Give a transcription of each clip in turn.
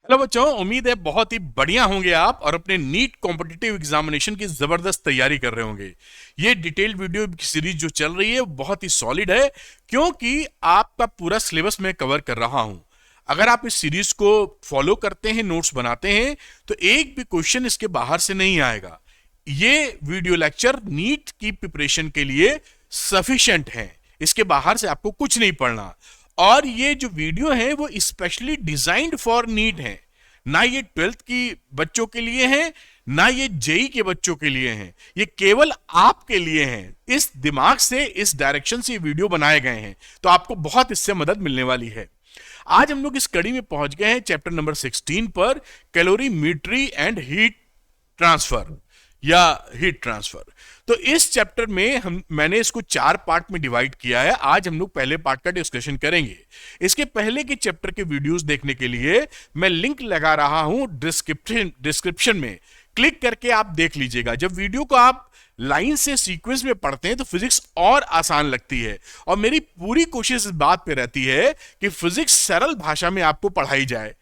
Hello बच्चों, उम्मीद है बहुत ही बढ़िया होंगे आप और अपने नीट कॉम्पिटिटिव एग्जामिनेशन की जबरदस्त तैयारी कर रहे होंगे। ये डिटेल्ड वीडियो सीरीज जो चल रही है वो बहुत ही सॉलिड है, क्योंकि आपका पूरा सिलेबस मैं कवर कर रहा हूं। अगर आप इस सीरीज को फॉलो करते हैं, नोट्स बनाते हैं, तो एक भी क्वेश्चन इसके बाहर से नहीं आएगा। ये वीडियो लेक्चर नीट की प्रिपरेशन के लिए सफिशिएंट है, इसके बाहर से आपको कुछ नहीं पढ़ना। और ये जो वीडियो है वो स्पेशली डिजाइंड फॉर नीट है, ना ये 12th की बच्चों के लिए है, ना ये जेई के बच्चों के लिए है। ये केवल आपके लिए है। इस दिमाग से, इस डायरेक्शन से ये वीडियो बनाए गए हैं, तो आपको बहुत इससे मदद मिलने वाली है। आज हम लोग इस कड़ी में पहुंच गए हैं चैप्टर नंबर 16 पर, कैलोरीमेट्री एंड हीट ट्रांसफर या हीट ट्रांसफर। तो इस चैप्टर में मैंने इसको 4 पार्ट में डिवाइड किया है। आज हम लोग पहले पार्ट का डिस्कशन करेंगे। इसके पहले के चैप्टर के वीडियोस देखने के लिए मैं लिंक लगा रहा हूं डिस्क्रिप्शन में, क्लिक करके आप देख लीजिएगा। जब वीडियो को आप लाइन से सीक्वेंस में पढ़ते हैं तो फिजिक्स और आसान लगती है, और मेरी पूरी कोशिश इस बात पे रहती है कि फिजिक्स सरल भाषा में आपको पढ़ाई जाए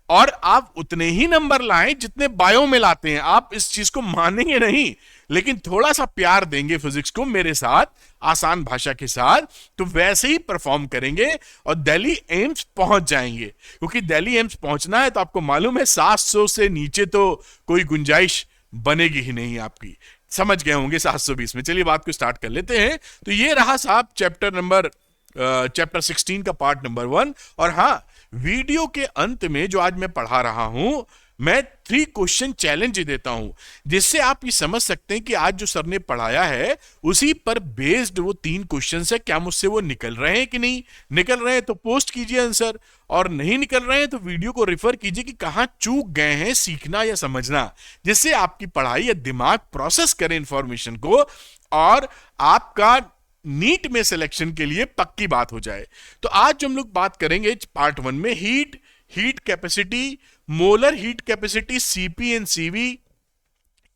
और आप उतने ही नंबर लाएं जितने बायो में लाते हैं। आप इस चीज को मानेंगे नहीं, लेकिन थोड़ा सा प्यार देंगे फिजिक्स को मेरे साथ, आसान भाषा के साथ, तो वैसे ही परफॉर्म करेंगे और दिल्ली एम्स पहुंच जाएंगे। क्योंकि दिल्ली एम्स पहुंचना है तो आपको मालूम है 700 से नीचे तो कोई गुंजाइश बनेगी ही नहीं आपकी। समझ गए होंगे 720 में। चलिए बात को स्टार्ट कर लेते हैं। तो ये रहा साहब चैप्टर 16 का पार्ट नंबर 1। और हाँ, वीडियो के अंत में जो आज मैं पढ़ा रहा हूं, मैं 3 क्वेश्चन चैलेंज देता हूं, जिससे आप ये समझ सकते हैं कि आज जो सर ने पढ़ाया है उसी पर बेस्ड वो 3 क्वेश्चन है। क्या मुझसे वो निकल रहे हैं कि नहीं निकल रहे हैं तो पोस्ट कीजिए आंसर, और नहीं निकल रहे हैं तो वीडियो को रेफर कीजिए कि कहां चूक गए हैं सीखना या समझना, जिससे आपकी पढ़ाई या दिमाग प्रोसेस करे इंफॉर्मेशन को और आपका नीट में सिलेक्शन के लिए पक्की बात हो जाए। तो आज जो हम लोग बात करेंगे पार्ट 1 में heat capacity, molar heat capacity, CP and CV,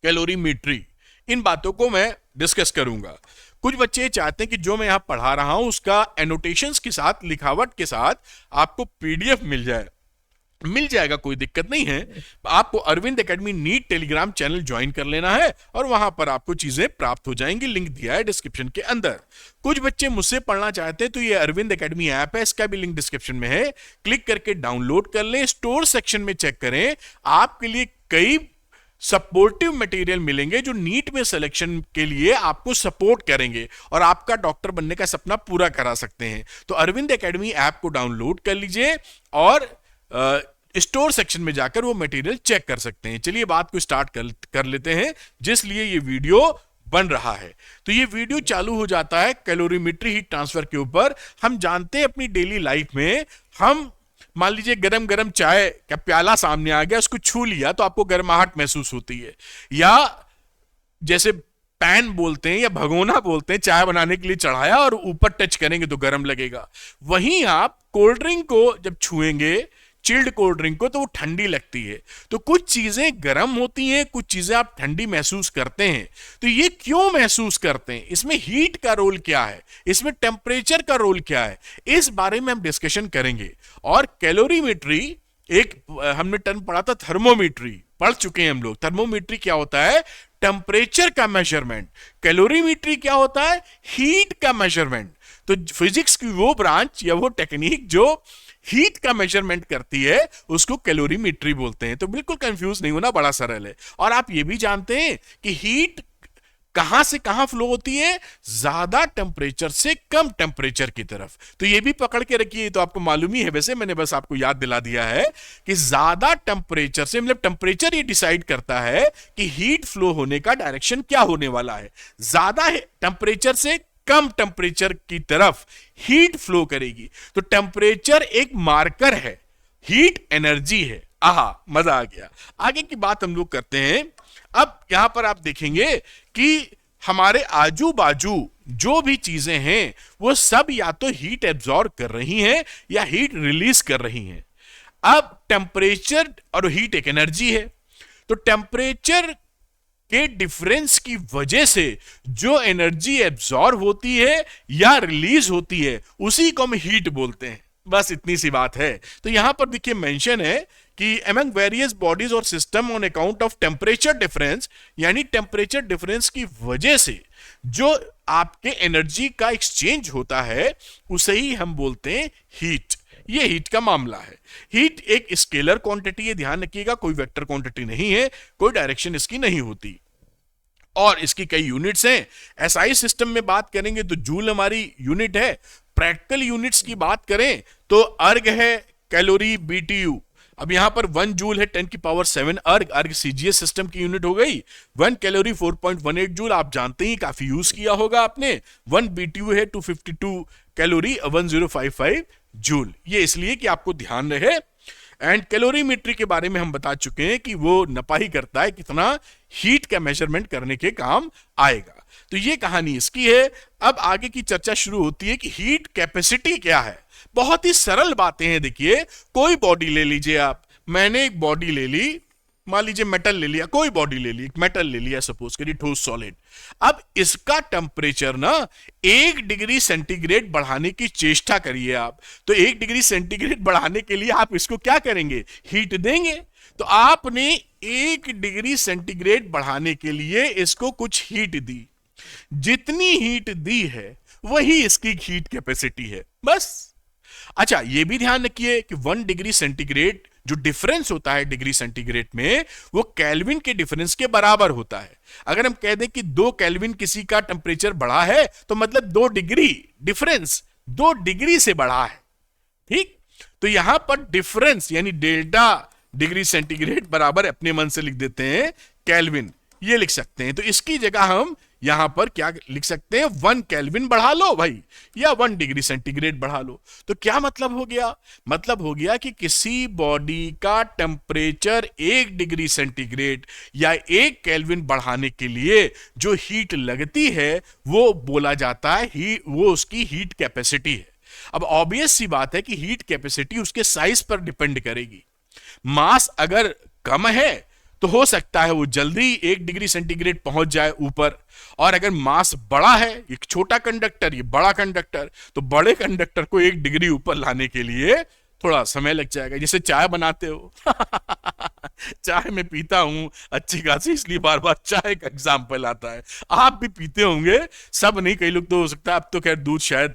calorimetry, इन बातों को मैं डिस्कस करूंगा। कुछ बच्चे चाहते हैं कि जो मैं यहां पढ़ा रहा हूं उसका एनोटेशंस के साथ, लिखावट के साथ आपको पीडीएफ मिल जाएगा, कोई दिक्कत नहीं है। आपको Arvind academy NEET Telegram channel join कर लेना है और वहां पर आपको चीजें प्राप्त हो जाएंगी। लिंक दिया है डिस्क्रिप्शन के अंदर। कुछ बच्चे मुझसे पढ़ना चाहते हैं तो ये अरविंद एकेडमी ऐप है, इसका भी लिंक डिस्क्रिप्शन में है, क्लिक करके डाउनलोड कर लें। स्टोर सेक्शन में चेक करें, आपके लिए कई सपोर्टिव मटेरियल मिलेंगे जो नीट में सिलेक्शन के लिए आपको सपोर्ट करेंगे और आपका डॉक्टर बनने का सपना पूरा करा सकते हैं। तो अरविंद एकेडमी ऐप को डाउनलोड कर लीजिए और स्टोर सेक्शन में जाकर वो मटेरियल चेक कर सकते हैं। चलिए बात को स्टार्ट कर लेते हैं, जिस लिए ये वीडियो बन रहा है। तो ये वीडियो चालू हो जाता है कैलोरीमेट्री हीट ट्रांसफर के ऊपर। हम जानते हैं अपनी डेली लाइफ में, हम मान लीजिए गरम गरम चाय का प्याला सामने आ गया, उसको छू लिया तो आपको गर्माहट महसूस होती है, या जैसे पैन बोलते हैं या भगोना बोलते हैं, चाय बनाने के लिए चढ़ाया और ऊपर टच करेंगे तो गर्म लगेगा। वहीं आप कोल्ड ड्रिंक को जब छुएंगे, चिल्ड कोल्ड ड्रिंक को, तो वो ठंडी लगती है। तो कुछ चीजें गर्म होती हैं, कुछ चीजें आप ठंडी महसूस करते हैं। तो ये क्यों महसूस करते हैं, इसमें हीट का रोल क्या है, इसमें टेम्परेचर का रोल क्या है, इस बारे में हम डिस्कशन करेंगे। और कैलोरीमेट्री, एक हमने टर्म पढ़ा था थर्मोमेट्री, पढ़ चुके हैं हम लोग। थर्मोमेट्री क्या होता है, टेम्परेचर का मेजरमेंट। कैलोरीमेट्री क्या होता है, हीट का मेजरमेंट। तो फिजिक्स की वो ब्रांच या वो टेक्निक जो हीट का मेजरमेंट करती है उसको कैलोरीमेट्री बोलते हैं। तो बिल्कुल कंफ्यूज नहीं होना, बड़ा सरल है। और आप ये भी जानते हैं कि हीट कहां से कहां फ्लो होती है, ज्यादा टेम्परेचर से कम टेम्परेचर की तरफ। तो ये भी पकड़ के रखिए, तो आपको मालूम ही है, वैसे मैंने बस आपको याद दिला दिया है कि ज्यादा टेम्परेचर से, मतलब टेम्परेचर ये डिसाइड करता है कि हीट फ्लो होने का डायरेक्शन क्या होने वाला है। ज्यादा टेम्परेचर से कम टेम्परेचर की तरफ हीट फ्लो करेगी। तो टेम्परेचर एक मार्कर है, हीट एनर्जी है। आहा, मजा आ गया। आगे की बात हम लोग करते हैं। अब यहां पर आप देखेंगे कि हमारे आजू बाजू जो भी चीजें हैं वो सब या तो हीट एब्जॉर्ब कर रही हैं या हीट रिलीज कर रही हैं। अब टेम्परेचर और हीट एक एनर्जी है, तो टेम्परेचर के डिफरेंस की वजह से जो एनर्जी एब्जॉर्ब होती है या रिलीज होती है उसी को हम हीट बोलते हैं। बस इतनी सी बात है। तो यहां पर देखिए मेंशन है कि among वेरियस बॉडीज और system on account of temperature difference, यानी टेम्परेचर डिफरेंस की वजह से जो आपके एनर्जी का एक्सचेंज होता है उसे ही हम बोलते हैं हीट। ये हीट का मामला है। हीट एक स्केलर क्वांटिटी है, ध्यान रखिएगा, कोई वेक्टर क्वांटिटी नहीं है, कोई डायरेक्शन इसकी नहीं होती, और इसकी कई यूनिट्स हैं। एसआई सिस्टम में बात करेंगे तो जूल हमारी यूनिट है। प्रैक्टिकल यूनिट्स की बात करें तो अर्ग है कैलोरी बीटीयू। अब यहां पर 1 जूल है 10 की पावर 7 अर्ग। अर्ग सीजीएस सिस्टम की यूनिट हो गई। 1 कैलोरी 4.18 जूल, आप जानते ही, काफी यूज किया होगा आपने। 1 बीटीयू है 252 कैलोरी 1055 जूल। ये इसलिए कि आपको ध्यान रहे। एंड कैलोरीमेट्री के बारे में हम बता चुके हैं कि वो नपाही करता है, कितना हीट का मेजरमेंट करने के काम आएगा। तो ये कहानी इसकी है। अब आगे की चर्चा शुरू होती है कि हीट कैपेसिटी क्या है। बहुत ही सरल बातें हैं। देखिए, कोई बॉडी ले लीजिए आप, मैंने एक बॉडी ले ली, मान लीजिए मेटल ले लिया, कोई बॉडी ले ली, मेटल ले लिया सपोज करिए, ठोस सॉलिड। अब इसका टेम्परेचर ना 1 डिग्री सेंटीग्रेड बढ़ाने की चेष्टा करिए आप। तो 1 डिग्री सेंटीग्रेड बढ़ाने के लिए आप इसको क्या करेंगे, हीट देंगे। तो आपने 1 डिग्री सेंटीग्रेड बढ़ाने के लिए इसको कुछ हीट दी, जितनी हीट दी है वही इसकी हीट कैपेसिटी है, बस। अच्छा, यह भी ध्यान रखिए कि 1 डिग्री सेंटीग्रेड जो डिफरेंस होता है डिग्री सेंटीग्रेड में, वो केल्विन के डिफरेंस के बराबर होता है। अगर हम कह दें कि 2 केल्विन किसी का टेम्परेचर बढ़ा है तो मतलब 2 डिग्री डिफरेंस 2 डिग्री से बढ़ा है, ठीक। तो यहां पर डिफरेंस यानी डेल्टा डिग्री सेंटीग्रेड बराबर अपने मन से लिख देते हैं केल्विन, ये लिख सकते हैं। तो इसकी जगह हम यहां पर क्या लिख सकते हैं, 1 केल्विन बढ़ा लो भाई, या 1 डिग्री सेंटीग्रेड बढ़ा लो। तो क्या मतलब हो गया, मतलब हो गया कि किसी बॉडी का टेम्परेचर 1 डिग्री सेंटीग्रेड या 1 केल्विन बढ़ाने के लिए जो हीट लगती है वो बोला जाता है वो उसकी हीट कैपेसिटी है। अब ऑब्वियस सी बात है कि हीट कैपेसिटी उसके साइज पर डिपेंड करेगी। मास अगर कम है तो हो सकता है वो जल्दी 1 डिग्री सेंटीग्रेड पहुंच जाए ऊपर, और अगर मास बड़ा है, एक छोटा कंडक्टर ये बड़ा कंडक्टर, तो बड़े कंडक्टर को 1 डिग्री ऊपर लाने के लिए थोड़ा समय लग जाएगा। जैसे चाय बनाते हो चाय में पीता हूं अच्छी खासी, इसलिए बार बार चाय का एग्जाम्पल आता है। आप भी पीते होंगे, सब नहीं, कई लोग तो हो सकता है, अब तो खैर दूध शायद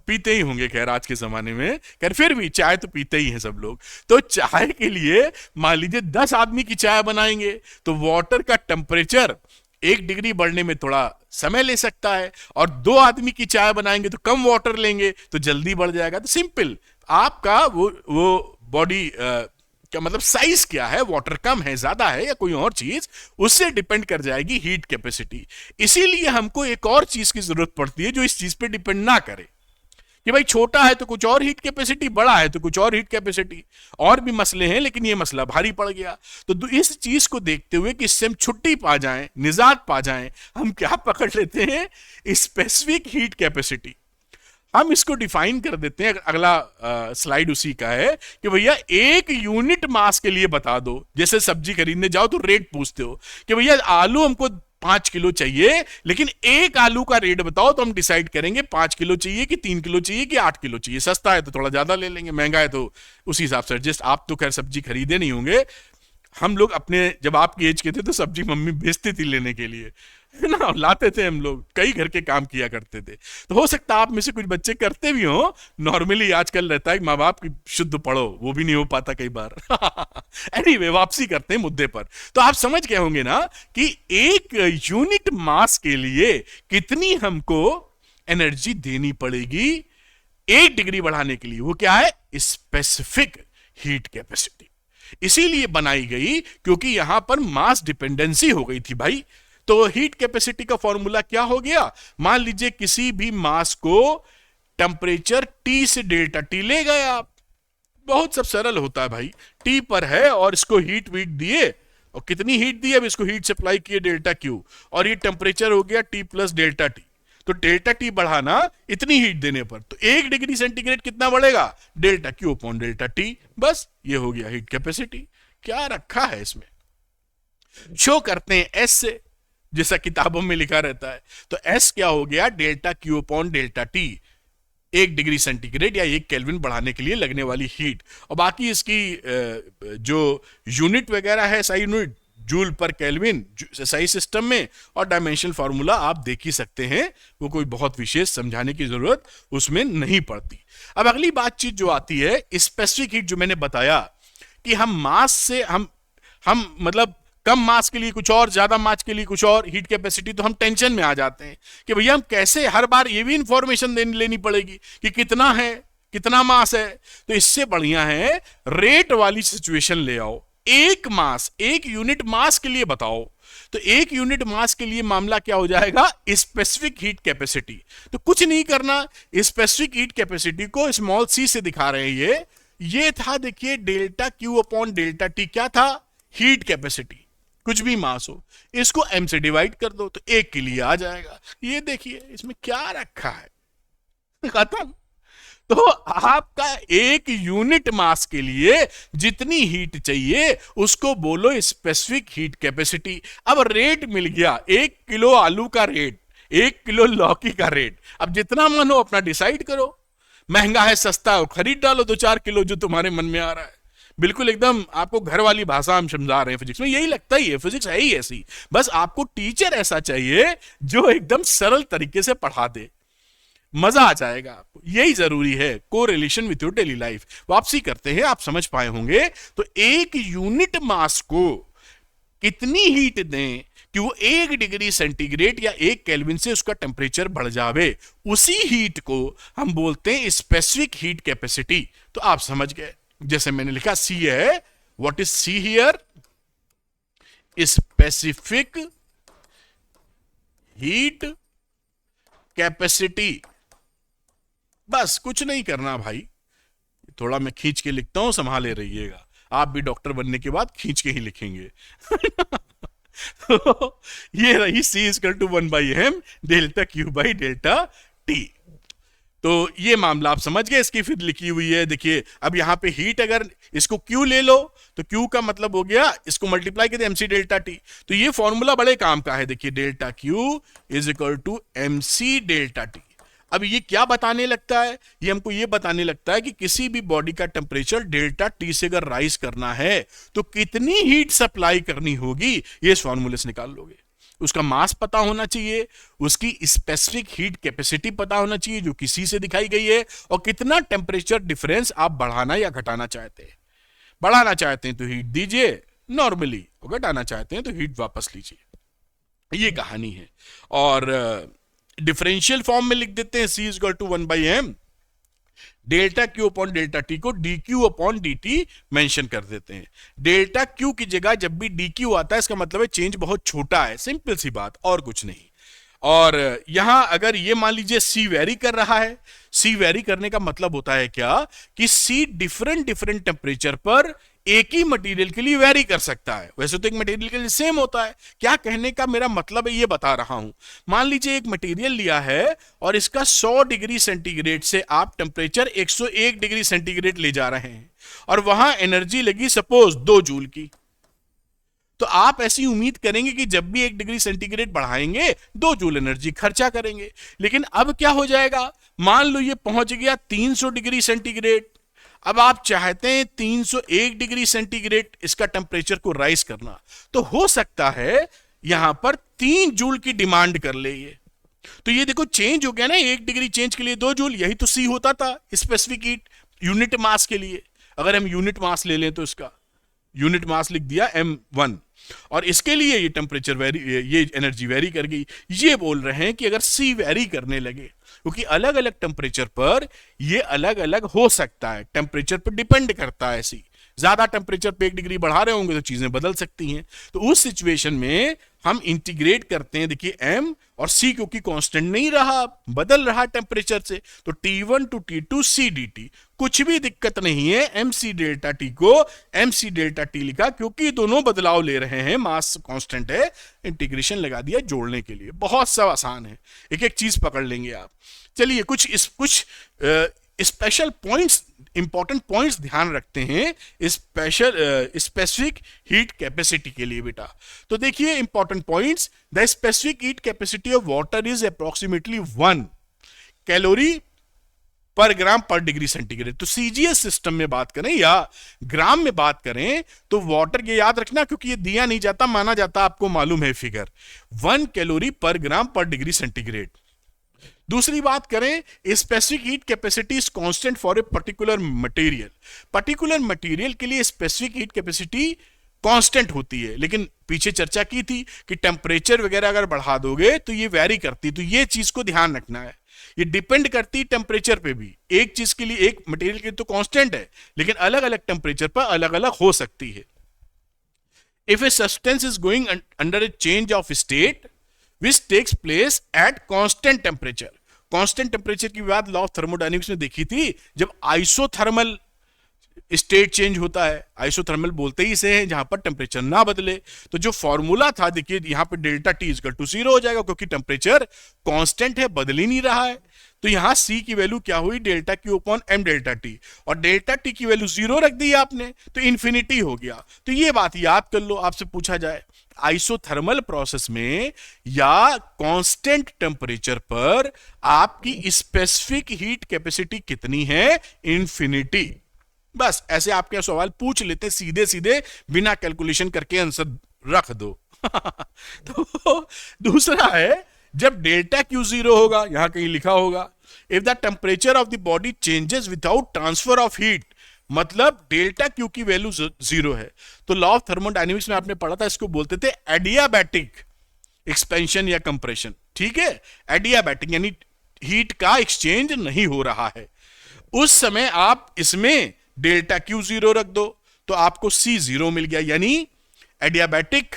पीते ही होंगे, खैर आज के जमाने में, खैर फिर भी चाय तो पीते ही हैं सब लोग। तो चाय के लिए मान लीजिए 10 आदमी की चाय बनाएंगे तो वाटर का टेम्परेचर 1 डिग्री बढ़ने में थोड़ा समय ले सकता है, और 2 आदमी की चाय बनाएंगे तो कम वाटर लेंगे तो जल्दी बढ़ जाएगा। तो सिंपल, आपका वो बॉडी क्या मतलब साइज क्या है, वाटर कम है ज्यादा है या कोई और चीज, उससे डिपेंड कर जाएगी हीट कैपेसिटी। इसीलिए हमको एक और चीज की जरूरत पड़ती है जो इस चीज पे डिपेंड ना करे कि भाई छोटा है तो कुछ और हीट कैपेसिटी, बड़ा है तो कुछ और हीट कैपेसिटी। और भी मसले हैं लेकिन ये मसला भारी पड़ गया। तो इस चीज को देखते हुए कि इससे हम छुट्टी पा जाएं, निजात पा जाएं, हम क्या पकड़ लेते हैं, स्पेसिफिक हीट कैपेसिटी। हम इसको डिफाइन कर देते हैं। अगला स्लाइड उसी का है कि भैया 1 यूनिट मास के लिए बता दो। जैसे सब्जी खरीदने जाओ तो रेट पूछते हो कि भैया आलू हमको 5 किलो चाहिए, लेकिन 1 आलू का रेट बताओ तो हम डिसाइड करेंगे 5 किलो चाहिए कि 3 किलो चाहिए कि 8 किलो चाहिए। सस्ता है तो थोड़ा ज्यादा ले लेंगे, महंगा है तो उसी हिसाब से एडजस्ट। आप तो खैर सब्जी खरीदे नहीं होंगे, हम लोग अपने जब आपकी एज के थे तो सब्जी मम्मी भेजती थी लेने के लिए, है ना, लाते थे हम लोग, कई घर के काम किया करते थे। तो हो सकता है आप में से कुछ बच्चे करते भी हो। नॉर्मली आजकल रहता है माँ बाप की शुद्ध पढ़ो, वो भी नहीं हो पाता कई बार एनीवे, वापसी करते हैं मुद्दे पर। तो आप समझ गए होंगे ना कि 1 यूनिट मास के लिए कितनी हमको एनर्जी देनी पड़ेगी 1 डिग्री बढ़ाने के लिए। वो क्या है, स्पेसिफिक हीट कैपेसिटी। इसीलिए बनाई गई क्योंकि यहां पर मास डिपेंडेंसी हो गई थी भाई। तो हीट कैपेसिटी का फॉर्मूला क्या हो गया, मान लीजिए किसी भी मास को टेम्परेचर T से डेल्टा T ले गए आप, बहुत सब सरल होता है भाई। T पर है और इसको हीट वीट दिए, और कितनी हीट दी, अब इसको हीट सप्लाई किए डेल्टा Q, और ये टेम्परेचर हो गया T प्लस डेल्टा T। तो डेल्टा T बढ़ाना इतनी हीट देने पर, तो 1 डिग्री सेंटीग्रेड कितना बढ़ेगा, delta Q upon delta T, बस ये हो गया हीट कैपेसिटी। क्या रखा है इसमें, शो करते हैं S से, जैसा किताबों में लिखा रहता है। तो S क्या हो गया, delta Q upon delta T। 1 degree centigrade या 1 केल्विन बढ़ाने के लिए लगने वाली हीट। और बाकी इसकी जो यूनिट वगैरह है, SI unit joule per kelvin SI system में, और डायमेंशनल फार्मूला आप देख ही सकते हैं, वो कोई बहुत विशेष समझाने की जरूरत उसमें नहीं पड़ती। अब अगली बातचीत जो आती है स्पेसिफिक हीट, जो मैंने बताया कि हम मास से हम मतलब कम मास के लिए कुछ और, ज्यादा मास के लिए कुछ और हीट कैपेसिटी, तो हम टेंशन में आ जाते हैं कि भैया हम कैसे, हर बार ये भी इंफॉर्मेशन लेनी पड़ेगी कि कितना है, कितना मास है। तो इससे बढ़िया है रेट वाली सिचुएशन ले आओ, एक मास, एक यूनिट मास के लिए बताओ। तो एक यूनिट मास के लिए मामला क्या हो जाएगा, स्पेसिफिक हीट कैपेसिटी। तो कुछ नहीं करना, स्पेसिफिक हीट कैपेसिटी को स्मॉल c से दिखा रहे हैं। ये था, देखिए, delta Q upon delta T क्या था, हीट कैपेसिटी, कुछ भी मास हो, इसको m से डिवाइड कर दो तो एक के लिए आ जाएगा। ये देखिए इसमें क्या रखा है, खत्म। तो आपका एक यूनिट मास के लिए जितनी हीट चाहिए उसको बोलो स्पेसिफिक हीट कैपेसिटी। अब रेट मिल गया, 1 किलो आलू का रेट, 1 किलो लौकी का रेट, अब जितना मन हो अपना डिसाइड करो, महंगा है सस्ता हो, खरीद डालो 2-4 किलो जो तुम्हारे मन में आ रहा है। बिल्कुल एकदम आपको घर वाली भाषा हम समझा रहे हैं, फिजिक्स में यही लगता ही है, फिजिक्स है ही ऐसी। बस आपको टीचर ऐसा चाहिए जो एकदम सरल तरीके से पढ़ा दे, मजा आ जाएगा आपको, यही जरूरी है। Correlation with your daily life, वापसी करते हैं, आप समझ पाए होंगे। तो एक यूनिट मास को कितनी हीट दें कि वो 1 डिग्री सेंटीग्रेड या 1 केल्विन से उसका टेम्परेचर बढ़ जावे, उसी हीट को हम बोलते हैं स्पेसिफिक हीट कैपेसिटी। तो आप समझ गए, जैसे मैंने लिखा C है, what is C here, specific heat capacity. बस कुछ नहीं करना भाई, थोड़ा मैं खींच के लिखता हूं, संभाले रहिएगा, आप भी डॉक्टर बनने के बाद खींच के ही लिखेंगे। तो ये रही C equal to 1/m delta Q by delta T। तो ये मामला आप समझ गए, इसकी फिर लिखी हुई है, देखिए। अब यहां पे हीट, अगर इसको Q ले लो तो Q का मतलब हो गया, इसको मल्टीप्लाई करते MC डेल्टा T। तो ये फॉर्मूला बड़े काम का है, देखिए, delta Q is equal to MC delta T। अब ये क्या बताने लगता है, ये हमको ये बताने लगता है कि किसी भी बॉडी का टेम्परेचर डेल्टा T से अगर राइज करना है तो कितनी हीट सप्लाई करनी होगी, ये इस फॉर्मूले से निकाल लोगे। उसका मास पता होना चाहिए, उसकी स्पेसिफिक हीट कैपेसिटी पता होना चाहिए जो किसी से दिखाई गई है, और कितना टेम्परेचर डिफरेंस आप बढ़ाना या घटाना चाहते हैं। बढ़ाना चाहते हैं तो हीट दीजिए नॉर्मली, और घटाना चाहते हैं तो हीट वापस लीजिए। ये कहानी है। और डिफरेंशियल फॉर्म में लिख देते हैं, C equal to 1/m delta Q upon delta T को dQ अपॉन dt मेंशन कर देते हैं। डेल्टा Q की जगह जब भी dQ आता है, इसका मतलब है चेंज बहुत छोटा है, सिंपल सी बात, और कुछ नहीं। और यहां अगर ये मान लीजिए C वेरी कर रहा है, C वेरी करने का मतलब होता है क्या, कि C डिफरेंट टेम्परेचर पर एक ही मटेरियल के लिए वेरी कर सकता है। वैसे तो एक मटेरियल के लिए सेम होता है। क्या कहने का मेरा मतलब है, ये बता रहा हूं। मान लीजिए एक मटेरियल लिया है और इसका 100 डिग्री सेंटीग्रेड से आप टेम्परेचर 101 डिग्री सेंटीग्रेड ले जा रहे हैं, और वहां एनर्जी लगी सपोज 2 जूल की। तो आप ऐसी उम्मीद करेंगे कि जब भी 1 डिग्री सेंटीग्रेड बढ़ाएंगे 2 जूल एनर्जी खर्चा करेंगे। लेकिन अब क्या हो जाएगा, मान लो ये पहुंच गया 300 डिग्री सेंटीग्रेड। अब आप चाहते हैं 301 डिग्री सेंटीग्रेड इसका टेम्परेचर को राइज करना, तो हो सकता है यहां पर 3 जूल की डिमांड कर ले ये। तो ये देखो चेंज हो गया ना, 1 डिग्री चेंज के लिए 2 जूल, यही तो C होता था स्पेसिफिक हीट यूनिट मास के लिए। अगर हम यूनिट मास ले लें तो इसका यूनिट मास लिख दिया m1, और इसके लिए ये टेम्परेचर वेरी, ये एनर्जी वेरी कर गई। ये बोल रहे हैं कि अगर C वेरी करने लगे, क्योंकि अलग अलग टेम्परेचर पर ये अलग अलग हो सकता है, टेम्परेचर पर डिपेंड करता है C। ज्यादा टेम्परेचर पे 1 डिग्री बढ़ा रहे होंगे तो चीजें बदल सकती हैं। तो उस सिचुएशन में हम इंटीग्रेट करते हैं, देखिए m और C क्योंकि कांस्टेंट नहीं रहा, बदल रहा टेम्परेचर से, तो T1 to T2 C dt, कुछ भी दिक्कत नहीं है। MC डेल्टा T को MC डेल्टा T लिखा क्योंकि दोनों बदलाव ले रहे हैं, मास कांस्टेंट है, इंटीग्रेशन लगा दिया जोड़ने के लिए। बहुत सा आसान है, एक एक चीज पकड़ लेंगे आप। चलिए कुछ स्पेशल पॉइंट्स, इंपॉर्टेंट पॉइंट्स ध्यान रखते हैं स्पेसिफिक हीट कैपेसिटी के लिए बेटा। तो देखिए important points, the specific heat capacity of water is approximately 1 calorie पर ग्राम पर डिग्री सेंटीग्रेड। तो सीजीएस सिस्टम में बात करें या ग्राम में बात करें तो वाटर, ये याद रखना क्योंकि ये दिया नहीं जाता, माना जाता, आपको मालूम है फिगर 1 कैलोरी पर ग्राम पर डिग्री सेंटीग्रेड। दूसरी बात करें, specific heat capacity is constant for a particular material. Particular material के लिए स्पेसिफिक हीट कैपेसिटी कांस्टेंट होती है, लेकिन पीछे चर्चा की थी कि टेम्परेचर वगैरह अगर बढ़ा दोगे तो ये वेरी करती, तो ये चीज को ध्यान रखना है। ये डिपेंड करती है टेम्परेचर पे भी। एक चीज के लिए, एक मटेरियल के लिए तो कांस्टेंट है, लेकिन अलग अलग टेम्परेचर पर अलग अलग हो सकती है। If a substance is going under a change of state which takes place at constant temperature. Constant temperature की बात लॉ ऑफ थर्मोडायनेमिक्स में देखी थी, जब आइसोथर्मल स्टेट चेंज होता है। आइसोथर्मल बोलते ही इसे हैं जहां पर टेम्परेचर ना बदले। तो जो फॉर्मूला था, देखिए यहां पर डेल्टा टी इक्वल टू 0 हो जाएगा, क्योंकि टेम्परेचर कांस्टेंट है, बदल ही नहीं रहा है। तो यहां सी की वैल्यू क्या हुई, delta Q upon M delta T, और डेल्टा टी की वैल्यू 0 रख दी आपने तो इन्फिनिटी हो गया। तो ये बात याद कर लो, आपसे पूछा जाए आइसोथर्मल प्रोसेस में या कांस्टेंट टेम्परेचर पर आपकी स्पेसिफिक हीट कैपेसिटी कितनी है, इन्फिनिटी। बस ऐसे आपके सवाल पूछ लेते, सीधे सीधे बिना कैलकुलेशन करके आंसर रख दो। तो दूसरा है, जब डेल्टा क्यू 0 होगा, यहां कहीं लिखा होगा, if the temperature of the body changes without transfer of heat, मतलब डेल्टा क्यू की वैल्यू 0 है। तो लॉ ऑफ थर्मोडायनेमिक्स में आपने पढ़ा था, इसको बोलते थे एडियाबैटिक एक्सपेंशन या कंप्रेशन। ठीक है, एडियाबैटिक यानी हीट का एक्सचेंज नहीं हो रहा है। उस समय आप इसमें डेल्टा क्यू 0 रख दो तो आपको सी 0 मिल गया, यानी एडियाबैटिक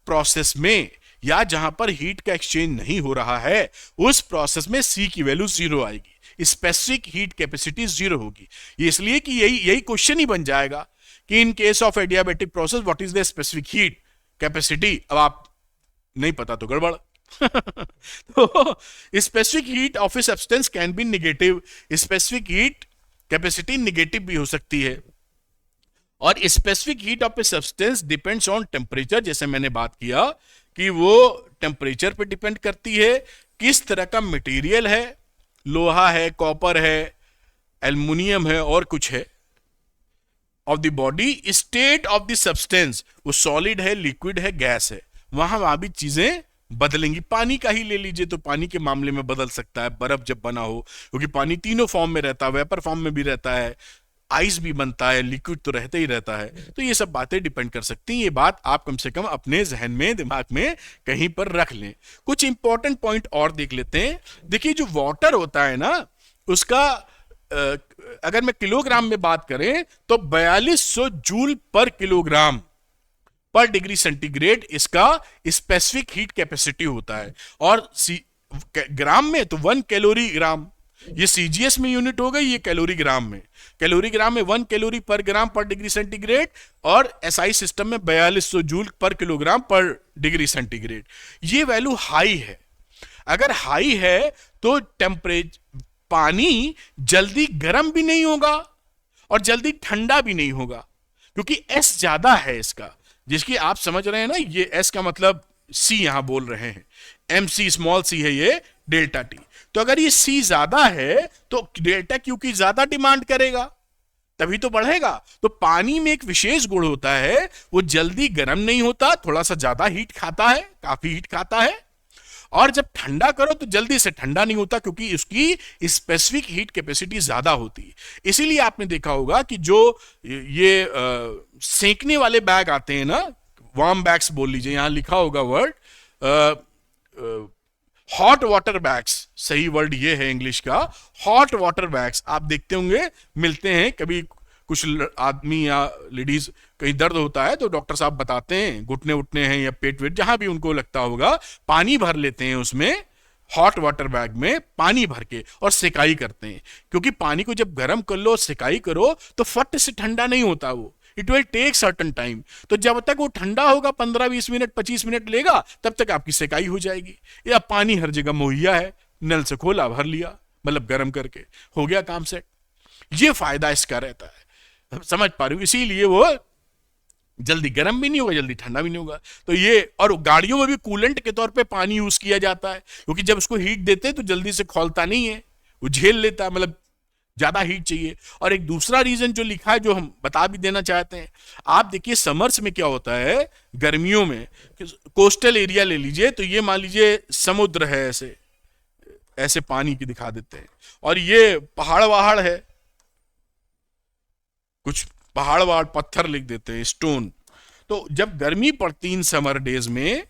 प्रोसेस में या जहां पर हीट का एक्सचेंज नहीं हो रहा है उस प्रोसेस में सी की वैल्यू 0 आएगी, स्पेसिफिक हीट कैपेसिटी 0 होगी। ये इसलिए कि यही क्वेश्चन ही बन जाएगा कि in case of adiabatic process what is the specific heat capacity. अब आप नहीं पता तो गड़बड़। तो specific heat of a substance can be negative, specific heat capacity negative भी हो सकती है। और specific heat of a substance depends on temperature, जैसे मैंने बात किया कि वो टेम्परेचर पे डिपेंड करती है, किस तरह का मटेरियल है, लोहा है, कॉपर है, एल्युमिनियम है और कुछ है, of the body, state of the substance, वो सॉलिड है, लिक्विड है, गैस है, वहां भी चीजें बदलेंगी। पानी का ही ले लीजिए तो पानी के मामले में बदल सकता है, बर्फ जब बना हो, क्योंकि पानी तीनों फॉर्म में रहता है, वेपर फॉर्म में भी रहता है, आइस भी बनता है, लिक्विड तो रहता ही रहता है। तो ये सब बातें डिपेंड कर सकती हैं। ये बात आप कम से कम अपने जहन में, दिमाग में कहीं पर रख लें। कुछ इंपॉर्टेंट पॉइंट और देख लेते हैं। देखिए जो वाटर होता है ना, उसका अगर मैं किलोग्राम में बात करें तो 4200 जूल पर किलोग्राम पर डिग्री सेंटीग्रेड इसका स्पेसिफिक हीट कैपेसिटी होता है। और ग्राम में तो 1 कैलोरी ग्राम, ये सीजीएस में यूनिट हो गई, ये कैलोरी ग्राम में। कैलोरी ग्राम में 1 कैलोरी पर ग्राम पर डिग्री सेंटीग्रेड, और एसआई सिस्टम में 4200 जूल पर किलोग्राम पर डिग्री सेंटीग्रेड। ये वैल्यू हाई है। अगर हाई है तो टेम्परेचर, पानी जल्दी गर्म भी नहीं होगा और जल्दी ठंडा भी नहीं होगा, क्योंकि एस ज्यादा है इसका, जिसकी आप समझ रहे हैं ना, ये एस का मतलब सी यहां बोल रहे हैं, एम सी स्मॉल सी है ये डेल्टा टी। तो अगर ये सी ज्यादा है तो डेल्टा क्यू की ज्यादा डिमांड करेगा, तभी तो बढ़ेगा। तो पानी में एक विशेष गुण होता है, वो जल्दी गर्म नहीं होता, थोड़ा सा ज्यादा हीट खाता है, काफी हीट खाता है, और जब ठंडा करो तो जल्दी से ठंडा नहीं होता, क्योंकि उसकी स्पेसिफिक हीट कैपेसिटी ज्यादा होती है। इसीलिए आपने देखा होगा कि जो ये सेंकने वाले बैग आते हैं ना, वार्म बैग्स बोल लीजिए, यहां लिखा होगा वर्ड हॉट वाटर बैग्स, सही वर्ड ये है इंग्लिश का, हॉट वाटर बैग्स। आप देखते होंगे मिलते हैं कभी, कुछ आदमी या लेडीज कहीं दर्द होता है तो डॉक्टर साहब बताते हैं, घुटने उठने हैं या पेट वेट जहां भी उनको लगता होगा, पानी भर लेते हैं उसमें, हॉट वाटर बैग में पानी भर के, और सिकाई करते हैं। क्योंकि पानी को जब गर्म कर लो, सिकाई करो, तो फट से ठंडा नहीं होता वो, it will take certain time. तो जब तक वो ठंडा होगा, 15-20 मिनट 25 मिनट लेगा, तब तक आपकी सिकाई हो जाएगी। या पानी हर जगह मुहैया है, नल से खोला भर लिया, मतलब गर्म करके हो गया काम सेट। ये फायदा इसका रहता है, समझ पा रहे हो। इसीलिए वो जल्दी गर्म भी नहीं होगा, जल्दी ठंडा भी नहीं होगा। तो ये, और गाड़ियों में भी कूलेंट के तौर पे पानी यूज किया जाता है, क्योंकि जब उसको हीट देते हैं तो जल्दी से खौलता नहीं है, वो झेल लेता है, मतलब ज्यादा हीट चाहिए। और एक दूसरा रीजन जो लिखा है, जो हम बता भी देना चाहते हैं, आप देखिए समर्स में क्या होता है, गर्मियों में कोस्टल एरिया ले लीजिए, तो ये मान लीजिए समुद्र है, ऐसे ऐसे पानी की दिखा देते हैं, और ये पहाड़ वहाड़ है, कुछ पहाड़ वहाड़ पत्थर लिख देते हैं, स्टोन। तो जब गर्मी पड़ती इन समर डेज में,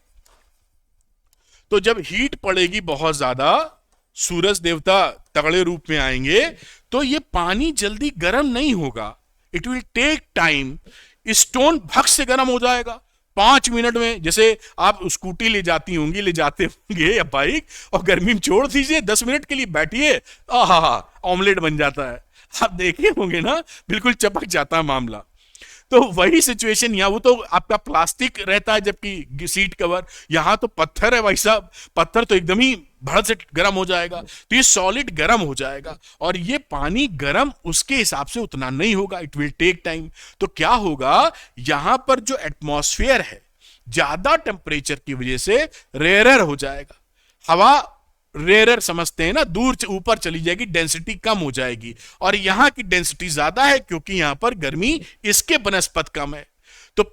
तो जब हीट पड़ेगी बहुत ज्यादा, सूरज देवता तगड़े रूप में आएंगे, तो ये पानी जल्दी गर्म नहीं होगा, it will take time. Stone भग से गर्म हो जाएगा 5 मिनट में। जैसे आप स्कूटी ले जाती होंगी, ले जाते होंगे या बाइक, और गर्मी में छोड़ दीजिए, 10 मिनट के लिए बैठिए, आहा, ऑमलेट बन जाता है। आप देखे होंगे ना, बिल्कुल चपक जाता है मामला। तो वही सिचुएशन यहाँ, वो तो आपका प्लास्टिक रहता है जबकि सीट कवर, यहां तो पत्थर है भाई साहब, पत्थर तो एकदम ही भड़ से गर्म हो जाएगा, तो ये सॉलिड गर्म हो जाएगा, और ये पानी गर्म उसके हिसाब से उतना नहीं होगा, इट विल टेक टाइम। तो क्या होगा, यहां पर जो एटमॉस्फेयर है ज्यादा टेम्परेचर की वजह से रेयरर हो जाएगा, हवा रेयरर समझते हैं ना, दूर से ऊपर चली जाएगी, डेंसिटी कम हो जाएगी, और यहां की डेंसिटी ज्यादा है क्योंकि यहां पर गर्मी इसके बनस्पत कम है। तो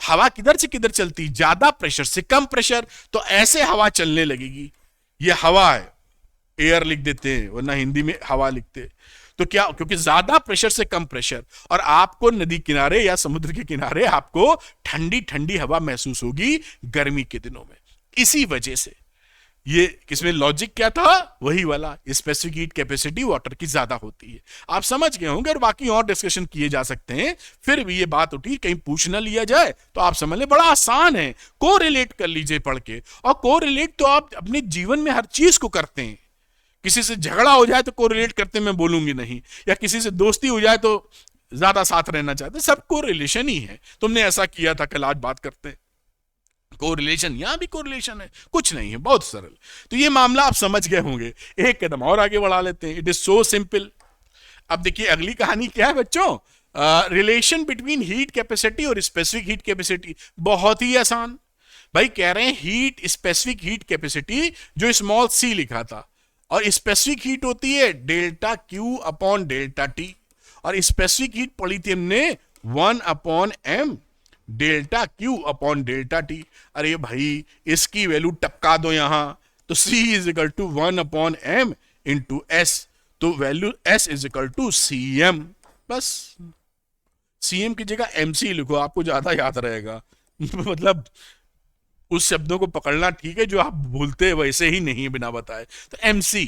हवा किधर से किधर चलती, ज्यादा प्रेशर से कम प्रेशर, तो ऐसे हवा चलने लगेगी। ये हवा है, एयर लिख देते हैं, वरना हिंदी में हवा लिखते हैं। तो क्या, क्योंकि ज्यादा प्रेशर से कम प्रेशर, और आपको नदी किनारे या समुद्र के किनारे आपको ठंडी ठंडी हवा महसूस होगी गर्मी के दिनों में। इसी वजह से ये, किसमें लॉजिक क्या था, वही वाला, स्पेसिफिक हीट कैपेसिटी वाटर की ज्यादा होती है। आप समझ गए होंगे, और बाकी और डिस्कशन किए जा सकते हैं, फिर भी ये बात उठी, कहीं पूछ ना लिया जाए तो आप समझ ले, बड़ा आसान है, को रिलेट कर लीजिए पढ़ के। और को रिलेट तो आप अपने जीवन में हर चीज को करते हैं। किसी से झगड़ा हो जाए तो को रिलेट करते मैं बोलूंगी नहीं, या किसी से दोस्ती हो जाए तो ज्यादा साथ रहना चाहते, सब को रिलेशन ही है। तुमने ऐसा किया था कल, आज बात करते हैं, कोरिलेशन, यहां भी कोरिलेशन है, कुछ नहीं है, बहुत सरल। तो ये मामला आप समझ गए होंगे। एक कदम और आगे बढ़ा लेते हैं, इट इज सो सिंपल। अब देखिए अगली कहानी क्या है बच्चों, रिलेशन बिटवीन हीट कैपेसिटी और स्पेसिफिक हीट कैपेसिटी। बहुत ही आसान भाई, कह रहे हैं हीट, स्पेसिफिक हीट कैपेसिटी जो स्मॉल सी लिखा था, और स्पेसिफिक हीट होती है delta Q upon delta T, और स्पेसिफिक हीट पढ़ी थी हमने 1/m delta Q upon delta T. अरे भाई इसकी वैल्यू टपका दो यहां, तो C is equal to 1/m into S, तो value S is equal to CM। बस CM की जगह MC लिखो, आपको ज्यादा याद रहेगा। मतलब उस शब्दों को पकड़ना ठीक है, जो आप भूलते हैं वैसे ही नहीं बिना बताए। तो MC,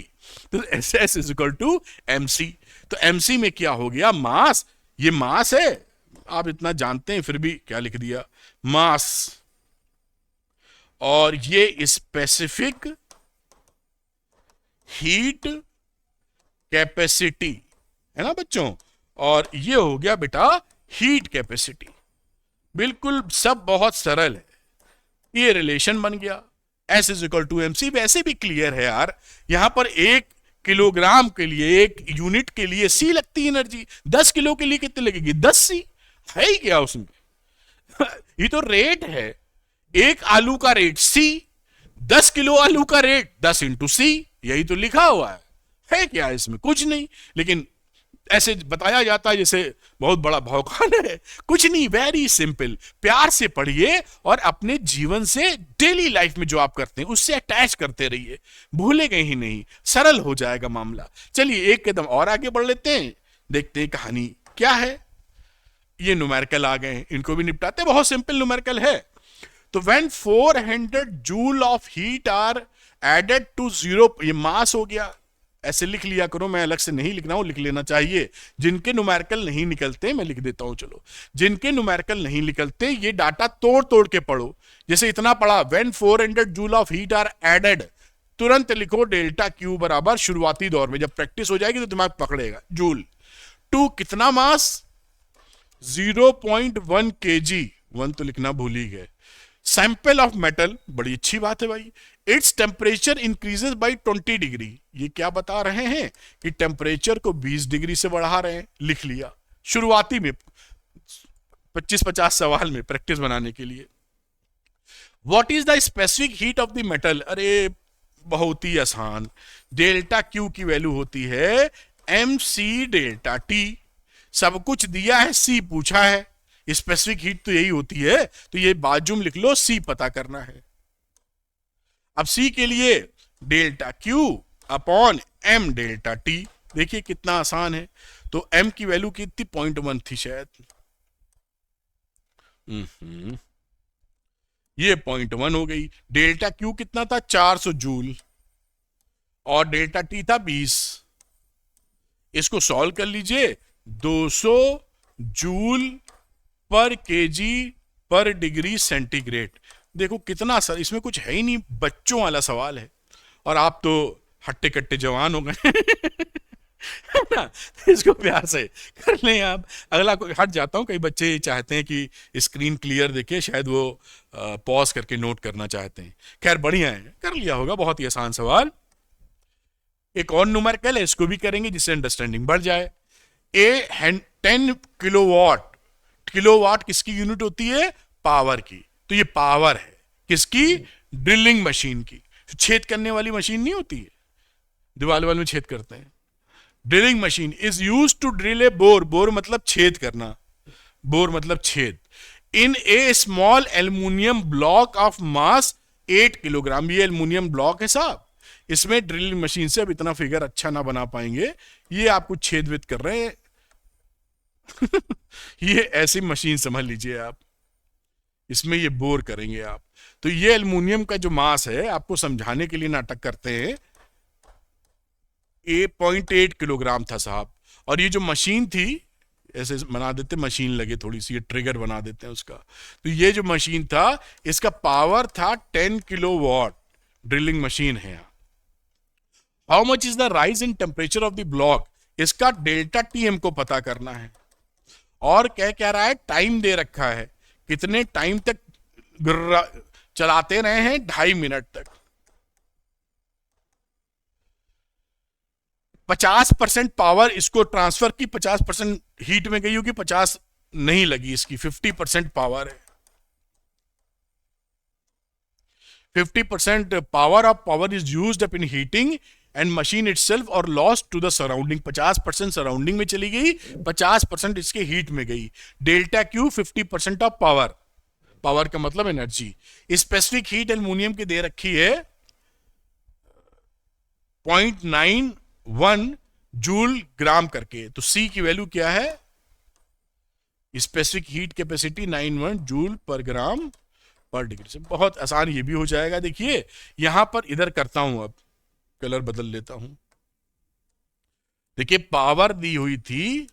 तो SS is equal to MC। तो MC में क्या हो गया, मास, ये मास है, आप इतना जानते हैं फिर भी क्या लिख दिया, मास, और ये स्पेसिफिक हीट कैपेसिटी है ना बच्चों, और ये हो गया बेटा हीट कैपेसिटी। बिल्कुल सब बहुत सरल है, ये रिलेशन बन गया। S is equal to MC, वैसे भी क्लियर है यार, यहां पर 1 किलोग्राम के लिए, 1 यूनिट के लिए C लगती है एनर्जी, 10 किलो के लिए कितनी लगेगी, 10C है ही क्या उसमें। ये तो रेट है, 1 आलू का रेट C, 10 किलो आलू का रेट 10 इंटू C, यही तो लिखा हुआ है क्या इसमें, कुछ नहीं। लेकिन ऐसे बताया जाता है जैसे बहुत बड़ा भौकाल है, कुछ नहीं, वेरी सिंपल। प्यार से पढ़िए और अपने जीवन से, डेली लाइफ में जो आप करते हैं उससे अटैच करते रहिए, भूलेंगे ही नहीं, सरल हो जाएगा मामला। चलिए एक कदम और आगे बढ़ लेते हैं, देखते हैं कहानी क्या है। ये न्यूमेरिकल आ गए हैं, इनको भी निपटाते, बहुत सिंपल न्यूमेरिकल है। तो when 400 joule of heat are added to 0, ये मास हो गया, ऐसे लिख लिया करो, मैं अलग से नहीं लिख रहा हूं, लिख लेना चाहिए। जिनके न्यूमेरिकल नहीं निकलते मैं लिख देता हूं, चलो जिनके न्यूमेरिकल नहीं निकलते ये डाटा तोड़ तोड़ के पढ़ो। जैसे इतना पढ़ा, when 400 joule of heat are added, तुरंत लिखो डेल्टा क्यू बराबर, शुरुआती दौर में, जब प्रैक्टिस हो जाएगी तो दिमाग पकड़ेगा, जूल टू कितना मास 0.1 kg, 1 तो लिखना भूल ही गए। सैंपल ऑफ मेटल, बड़ी अच्छी बात है भाई, its temperature increases by 20 degree. ये क्या बता रहे हैं कि टेम्परेचर को 20 डिग्री से बढ़ा रहे हैं, लिख लिया शुरुआती में, 25-50 सवाल में प्रैक्टिस बनाने के लिए। What is the specific heat of the metal, अरे बहुत ही आसान, डेल्टा क्यू की वैल्यू होती है एम सी डेल्टा टी। सब कुछ दिया है, सी पूछा है, स्पेसिफिक हीट तो यही होती है, तो ये बाजू में लिख लो, सी पता करना है। अब सी के लिए delta Q upon M delta T. देखिए कितना आसान है। तो एम की वैल्यू कितनी, 0.1 थी शायद, ये 0.1 हो गई। डेल्टा क्यू कितना था, 400 जूल, और डेल्टा टी था 20। इसको सॉल्व कर लीजिए, 200 जूल पर केजी पर डिग्री सेंटीग्रेड। देखो कितना सर, इसमें कुछ है ही नहीं, बच्चों वाला सवाल है, और आप तो हट्टे कट्टे जवान हो गए है ना, इसको प्यार से कर लें आप। अगला कोई हट जाता हूं, कई बच्चे चाहते हैं कि स्क्रीन क्लियर देखे, शायद वो पॉज करके नोट करना चाहते हैं। खैर बढ़िया है, कर लिया होगा, बहुत ही आसान सवाल। एक और न्यूमेरिकल है, इसको भी करेंगे जिससे अंडरस्टैंडिंग बढ़ जाए। 10 किलोवाट, किलोवाट किसकी यूनिट होती है, पावर की। तो ये पावर है किसकी, ड्रिलिंग मशीन की। छेद करने वाली मशीन नहीं होती है, दीवार वाल में छेद करते हैं। Drilling machine is use to drill a bore, bore मतलब छेद करना, बोर मतलब छेद, in a small aluminium block of mass 8 kilogram. ये एल्यूमिनियम ब्लॉक है साहब, इसमें ड्रिलिंग मशीन से अब इतना फिगर अच्छा ना बना पाएंगे, ये आप कुछ छेद वेद कर रहे हैं ये ऐसी मशीन समझ लीजिए आप, इसमें ये बोर करेंगे आप। तो ये एल्यूमिनियम का जो मास है, आपको समझाने के लिए नाटक करते हैं, 0.8 किलोग्राम था साहब। और ये जो मशीन थी, ऐसे बना देते मशीन लगे थोड़ी सी, ये ट्रिगर बना देते हैं उसका। तो ये जो मशीन था, इसका पावर था 10 किलोवाट, ड्रिलिंग मशीन है। How much is the rise in temperature of the block, इसका डेल्टा टी हमको पता करना है। और क्या रहा है, टाइम दे रखा है, कितने टाइम तक चलाते रहे हैं, 2.5 मिनट तक। 50% पावर इसको ट्रांसफर की, 50% हीट में गई होगी, 50 नहीं लगी इसकी, 50% पावर है। 50% power of power is used up in heating and machine itself और lost to the surrounding. 50% surrounding में चली गई, 50% इसके हीट में गई। Delta Q 50% of power, power का मतलब एनर्जी। स्पेसिफिक हीट एल्यूमिनियम की दे रखी है 0.91 जूल ग्राम करके। तो सी की वैल्यू क्या है, स्पेसिफिक हीट कैपेसिटी 91 जूल पर ग्राम पर डिग्री। से बहुत आसान ये भी हो जाएगा। देखिए यहां पर इधर करता हूं, अब कलर बदल लेता हूं। देखिए पावर दी हुई थी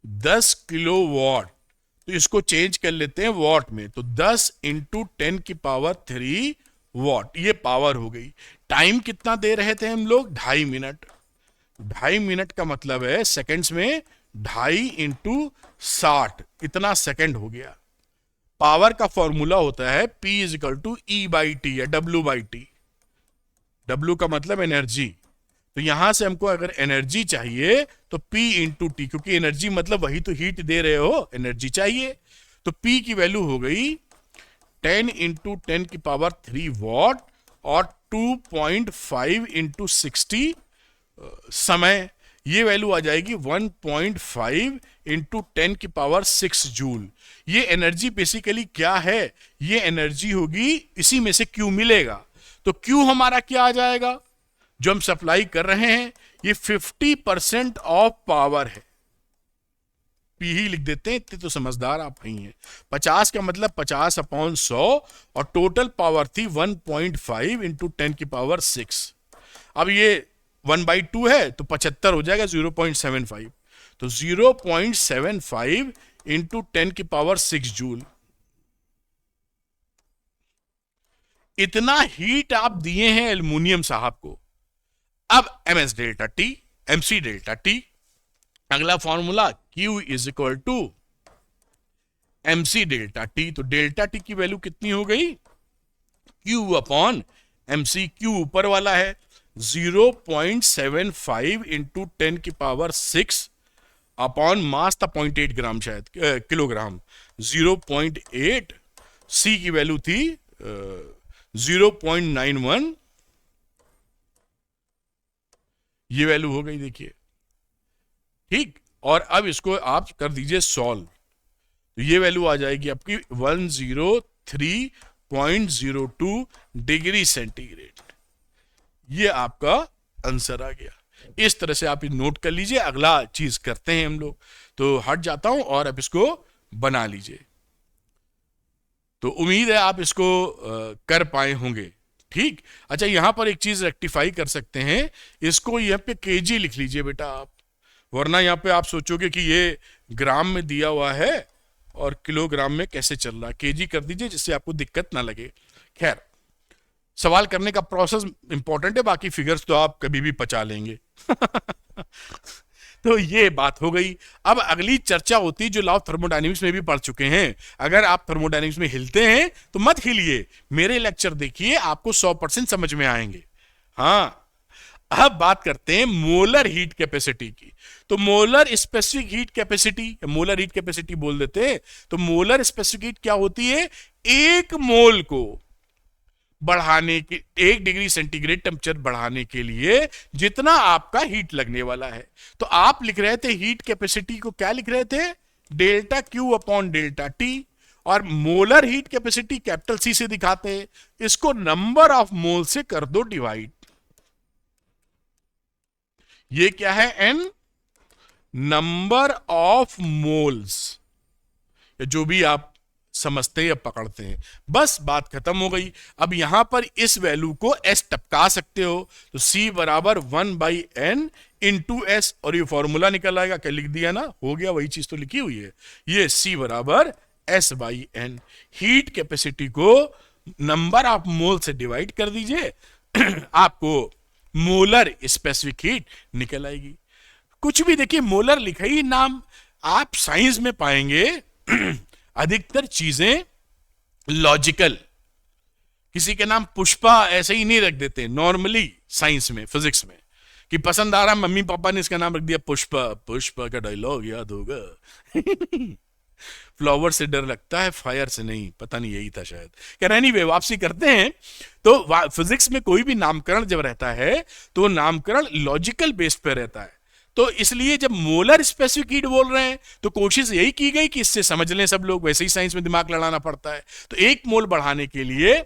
10 किलो वॉट, तो इसको चेंज कर लेते हैं वॉट में। तो 10 इंटू 10 की पावर 3 वॉट, ये पावर हो गई। टाइम कितना दे रहे थे हम लोग, 2.5 मिनट। 2.5 मिनट का मतलब है सेकंड्स में 2.5 इंटू 60, इतना सेकंड हो गया। पावर का फॉर्मूला होता है P is equal to E by T या W बाई टी। W का मतलब एनर्जी, तो यहां से हमको अगर एनर्जी चाहिए तो P इंटू टी, क्योंकि एनर्जी मतलब वही तो हीट दे रहे हो, एनर्जी चाहिए। तो P की वैल्यू हो गई 10 इंटू 10 की पावर 3 वॉट और 2.5 इंटू 60 समय, ये वैल्यू आ जाएगी 1.5 इंटू 10 की पावर 6 जूल। ये एनर्जी बेसिकली क्या है, ये एनर्जी होगी, इसी में से Q मिलेगा। तो Q हमारा क्या आ जाएगा, जो हम सप्लाई कर रहे हैं, ये 50% ऑफ पावर है। P ही लिख देते हैं, इतने तो समझदार आप ही हैं। 50 का मतलब 50/100 और टोटल पावर थी 1.5 इंटू 10 की पावर 6। अब ये 1/2 है तो 75 हो जाएगा, 0.75। तो 0.75 इंटू 10 की पावर 6 जूल। इतना हीट आप दिए हैं एल्यूमिनियम साहब को। अब ms delta T, mc delta T, अगला formula Q is equal to mc delta T. तो डेल्टा टी की वैल्यू कितनी हो गई, Q अपॉन mc। Q ऊपर वाला है, 0.75 इंटू 10 की पावर 6 अपॉन मास था 0.8 ग्राम, शायद किलोग्राम, 0.8। C की वैल्यू थी 0.91, ये वैल्यू हो गई। देखिए ठीक, और अब इसको आप कर दीजिए सॉल्व, तो ये वैल्यू आ जाएगी आपकी 103.02 डिग्री सेंटीग्रेड। ये आपका आंसर आ गया। इस तरह से आप ये नोट कर लीजिए। अगला चीज करते हैं हम लोग, तो हट जाता हूं और अब इसको बना लीजिए। तो उम्मीद है आप इसको कर पाए होंगे। ठीक, अच्छा यहां पर एक चीज रेक्टिफाई कर सकते हैं, इसको यहां पे केजी लिख लीजिए बेटा आप, वरना यहां पे आप सोचोगे कि ये ग्राम में दिया हुआ है और किलोग्राम में कैसे चल रहा है। केजी कर दीजिए जिससे आपको दिक्कत ना लगे। खैर, सवाल करने का प्रोसेस इंपॉर्टेंट है, बाकी फिगर्स तो आप कभी भी पचा लेंगे। तो ये बात हो गई। अब अगली चर्चा होती है जो लॉ ऑफ थर्मोडायनेमिक्स में भी पढ़ चुके हैं। अगर आप थर्मोडायनेमिक्स में हिलते हैं तो मत हिलिए, मेरे लेक्चर देखिए, आपको 100% समझ में आएंगे। हाँ, अब बात करते हैं मोलर हीट कैपेसिटी की। तो molar specific heat capacity, molar heat capacity बोल देते हैं। तो मोलर स्पेसिफिक हीट क्या होती है? एक मोल को बढ़ाने के, 1 डिग्री सेंटीग्रेड टेम्परेचर बढ़ाने के लिए जितना आपका हीट लगने वाला है। तो आप लिख रहे थे हीट कैपेसिटी को, क्या लिख रहे थे? Delta Q upon delta T. और molar heat capacity capital C से दिखाते हैं, इसको नंबर ऑफ मोल से कर दो डिवाइड। ये क्या है? एन, नंबर ऑफ मोल्स, जो भी आप समझते हैं या पकड़ते हैं। बस बात खत्म हो गई। अब यहां पर इस वैल्यू को एस टपका सकते हो, तो सी बराबर 1/n इंटू एस, और ये फॉर्मूला निकल आएगा। क्या लिख दिया ना, हो गया, वही चीज तो लिखी हुई है। ये सी बराबर S by N. Heat capacity को नंबर ऑफ मोल से डिवाइड कर दीजिए, आपको मोलर स्पेसिफिक हीट निकल आएगी। कुछ भी देखिए, मोलर लिखा ही नाम, आप साइंस में पाएंगे अधिकतर चीजें लॉजिकल। किसी के नाम पुष्पा ऐसे ही नहीं रख देते नॉर्मली साइंस में, फिजिक्स में, कि पसंद आ रहा, मम्मी पापा ने इसका नाम रख दिया पुष्पा। पुष्पा का डायलॉग याद होगा। फ्लावर से डर लगता है, फायर से नहीं, पता नहीं यही था शायद। क्या एनीवे, वापसी करते हैं। तो फिजिक्स में कोई भी नामकरण जब रहता है तो नामकरण लॉजिकल बेस पे रहता है। तो इसलिए जब मोलर स्पेसिफिक हीट बोल रहे हैं तो कोशिश यही की गई कि इससे समझ लें सब लोग, वैसे ही साइंस में दिमाग लड़ाना पड़ता है। तो एक मोल बढ़ाने के लिए,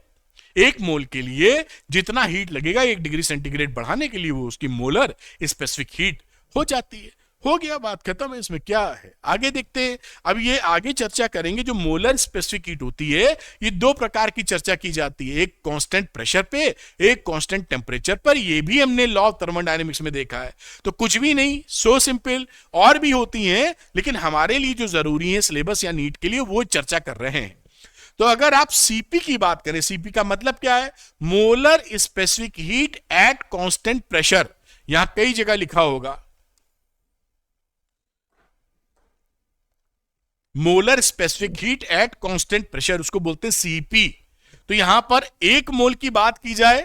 एक मोल के लिए जितना हीट लगेगा 1 डिग्री सेंटीग्रेड बढ़ाने के लिए, वो उसकी मोलर स्पेसिफिक हीट हो जाती है। हो गया, बात खत्म है, इसमें क्या है। आगे देखते हैं। अब ये आगे चर्चा करेंगे जो मोलर स्पेसिफिक हीट होती है, ये 2 प्रकार की चर्चा की जाती है, एक कांस्टेंट प्रेशर पे, एक कांस्टेंट टेम्परेचर पर। ये भी हमने लॉ ऑफ थर्मोडायनेमिक्स में देखा है। तो कुछ भी नहीं, सो सिंपल। और भी होती हैं, लेकिन हमारे लिए जो जरूरी है सिलेबस या नीट के लिए, वो चर्चा कर रहे हैं। तो अगर आप सीपी की बात करें, सीपी का मतलब क्या है? Molar specific heat at constant pressure. यहां कई जगह लिखा होगा molar specific heat at constant pressure, उसको बोलते हैं सीपी। तो यहां पर 1 मोल की बात की जाए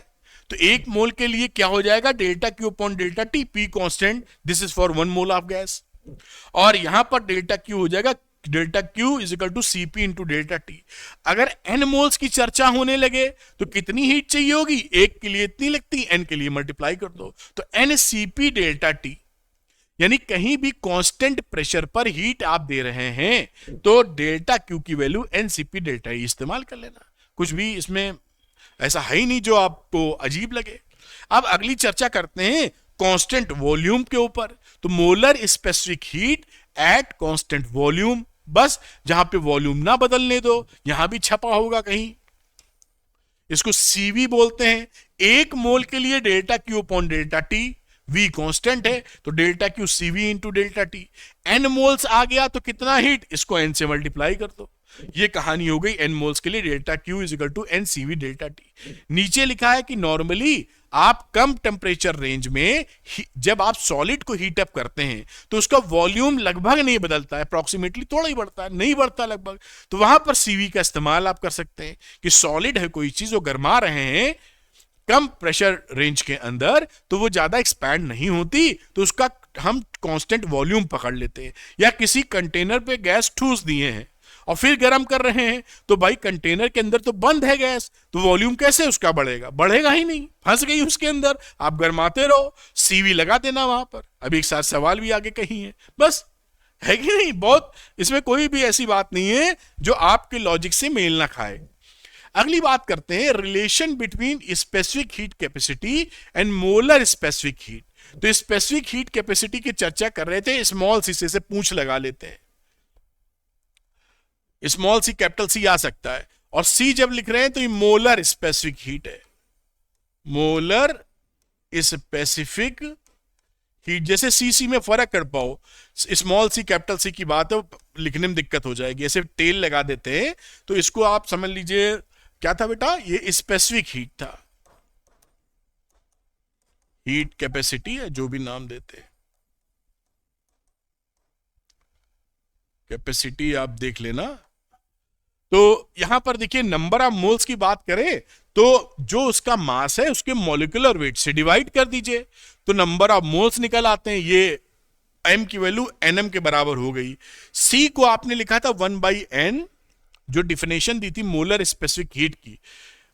तो 1 मोल के लिए क्या हो जाएगा? Delta Q upon delta T, P constant, this is for 1 mole of gas. और यहां पर डेल्टा क्यू हो जाएगा delta Q is equal to CP into delta T. अगर एन मोल्स की चर्चा होने लगे तो कितनी हीट चाहिए होगी? 1 के लिए इतनी लगती, एन के लिए मल्टीप्लाई कर दो, तो एन सीपी डेल्टा टी। यानी कहीं भी कांस्टेंट प्रेशर पर हीट आप दे रहे हैं तो डेल्टा क्यू की वैल्यू एनसीपी डेल्टा ई इस्तेमाल कर लेना। कुछ भी इसमें ऐसा है ही नहीं जो आपको अजीब लगे। अब अगली चर्चा करते हैं कांस्टेंट वॉल्यूम के ऊपर। तो molar specific heat at constant volume, बस जहां पे वॉल्यूम ना बदलने दो, यहां भी छपा होगा कहीं, इसको सीवी बोलते हैं। 1 मोल के लिए delta Q upon delta T, V constant है तो delta Q CV into delta T. N moles आ गया तो कितना हीट, इसको एन से मल्टीप्लाई कर दो। ये कहानी हो गई एन मोल्स के लिए delta Q is equal to n CV delta T. नीचे लिखा है कि नॉर्मली आप कम टेम्परेचर रेंज में जब आप सॉलिड को हीट अप करते हैं तो उसका वॉल्यूम लगभग नहीं बदलता है, अप्रॉक्सीमेटली थोड़ा ही बढ़ता है, नहीं बढ़ता लगभग। तो वहां पर सीवी का इस्तेमाल आप कर सकते हैं कि सॉलिड है कोई चीज, वो गर्मा रहे हैं कम प्रेशर रेंज के अंदर, तो वो ज्यादा एक्सपैंड नहीं होती, तो उसका हम कांस्टेंट वॉल्यूम पकड़ लेते हैं। या किसी कंटेनर पे गैस ठूस दिए हैं और फिर गर्म कर रहे हैं, तो भाई कंटेनर के अंदर तो बंद है गैस, तो वॉल्यूम कैसे उसका बढ़ेगा? बढ़ेगा ही नहीं, फंस गई उसके अंदर। आप गरमाते रहो, सीवी लगा देना वहां पर। अब एक साथ सवाल भी आगे कहीं है, बस, है कि नहीं? बहुत, इसमें कोई भी ऐसी बात नहीं है जो आपके लॉजिक से मेल ना खाए। अगली बात करते हैं, relation between specific heat capacity and molar specific heat. तो स्पेसिफिक हीट कैपेसिटी की चर्चा कर रहे थे, स्मॉल सी से पूंछ लगा लेते हैं। स्मॉल सी कैपिटल सी आ सकता है, और सी जब लिख रहे हैं तो ये मोलर स्पेसिफिक हीट है। मोलर स्पेसिफिक हीट, जैसे सी में फर्क कर पाओ, स्मॉल सी कैपिटल सी की बात है, लिखने में दिक्कत हो जाएगी, ऐसे टेल लगा देते हैं। तो इसको आप समझ लीजिए, क्या था बेटा? ये स्पेसिफिक हीट था, हीट कैपेसिटी है, जो भी नाम देते हैं, कैपेसिटी आप देख लेना। तो यहां पर देखिए, नंबर ऑफ मोल्स की बात करें तो जो उसका मास है उसके मॉलिक्यूलर वेट से डिवाइड कर दीजिए, तो नंबर ऑफ मोल्स निकल आते हैं। ये m की वैल्यू nm के बराबर हो गई। c को आपने लिखा था 1/n, जो डिफिनेशन दी थी मोलर स्पेसिफिक हीट की,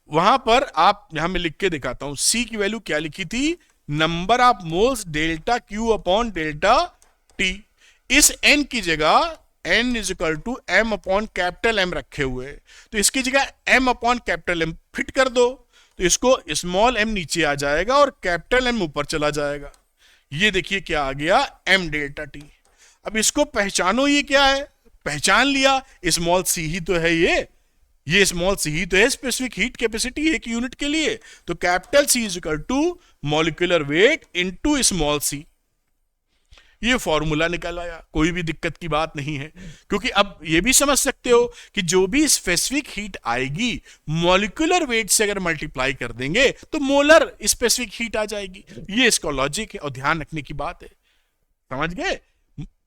वहां पर आप, यहां मैं लिख के दिखाता हूं, c की वैल्यू क्या लिखी थी? Number of moles delta Q upon delta T। इस n की जगह n is equal to m upon capital M रखे हुए, तो इसकी जगह m upon capital M fit कर दो, तो इसको स्मॉल m नीचे आ जाएगा और कैपिटल M ऊपर चला जाएगा। ये देखिए क्या आ गया, m डेल्टा T। अब इसको पहचानो, ये क्या है? पहचान लिया, स्मॉल c ही तो है ये स्मॉल सी ही तो है स्पेसिफिक हीट कैपेसिटी एक यूनिट के लिए। तो capital C is equal to molecular weight into small C. ये फॉर्मूला निकल आया, कोई भी दिक्कत की बात नहीं है, क्योंकि अब ये भी समझ सकते हो कि जो भी स्पेसिफिक हीट आएगी मॉलिक्यूलर वेट से अगर मल्टीप्लाई कर देंगे तो मोलर स्पेसिफिक हीट आ जाएगी। ये इसका लॉजिक है और ध्यान रखने की बात है, समझ गए?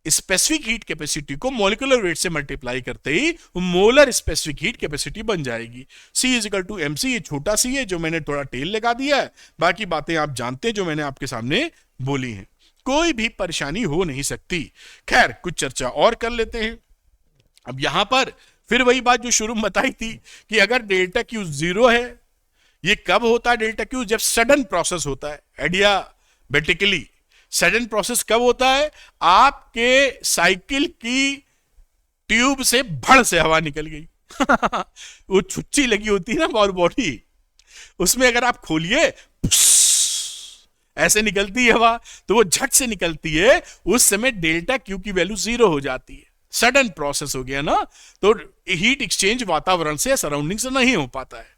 स्पेसिफिक हीट कैपेसिटी को मॉलिक्यूलर वेट से मल्टीप्लाई करते ही मोलर स्पेसिफिक हीट कैपेसिटी बन जाएगी। C is equal to MC, ये छोटा सी है जो मैंने थोड़ा टेल लगा दिया है, बाकी बातें आप जानते हैं जो मैंने आपके सामने बोली हैं, कोई भी परेशानी हो नहीं सकती। खैर, कुछ चर्चा और कर लेते हैं। अब यहां पर फिर वही बात जो शुरू में बताई थी कि अगर डेल्टा Q 0 है, ये कब होता है डेल्टा Q? जब सडन प्रोसेस होता है, एडियाबैटिकली। सडन प्रोसेस कब होता है? आपके साइकिल की ट्यूब से भड़ से हवा निकल गई वो छुच्ची लगी होती है ना बॉडी, उसमें अगर आप खोलिए, ऐसे निकलती है हवा, तो वो झट से निकलती है, उस समय डेल्टा Q की वैल्यू 0 हो जाती है। सडन प्रोसेस हो गया ना, तो हीट एक्सचेंज वातावरण से, सराउंडिंग से नहीं हो पाता है।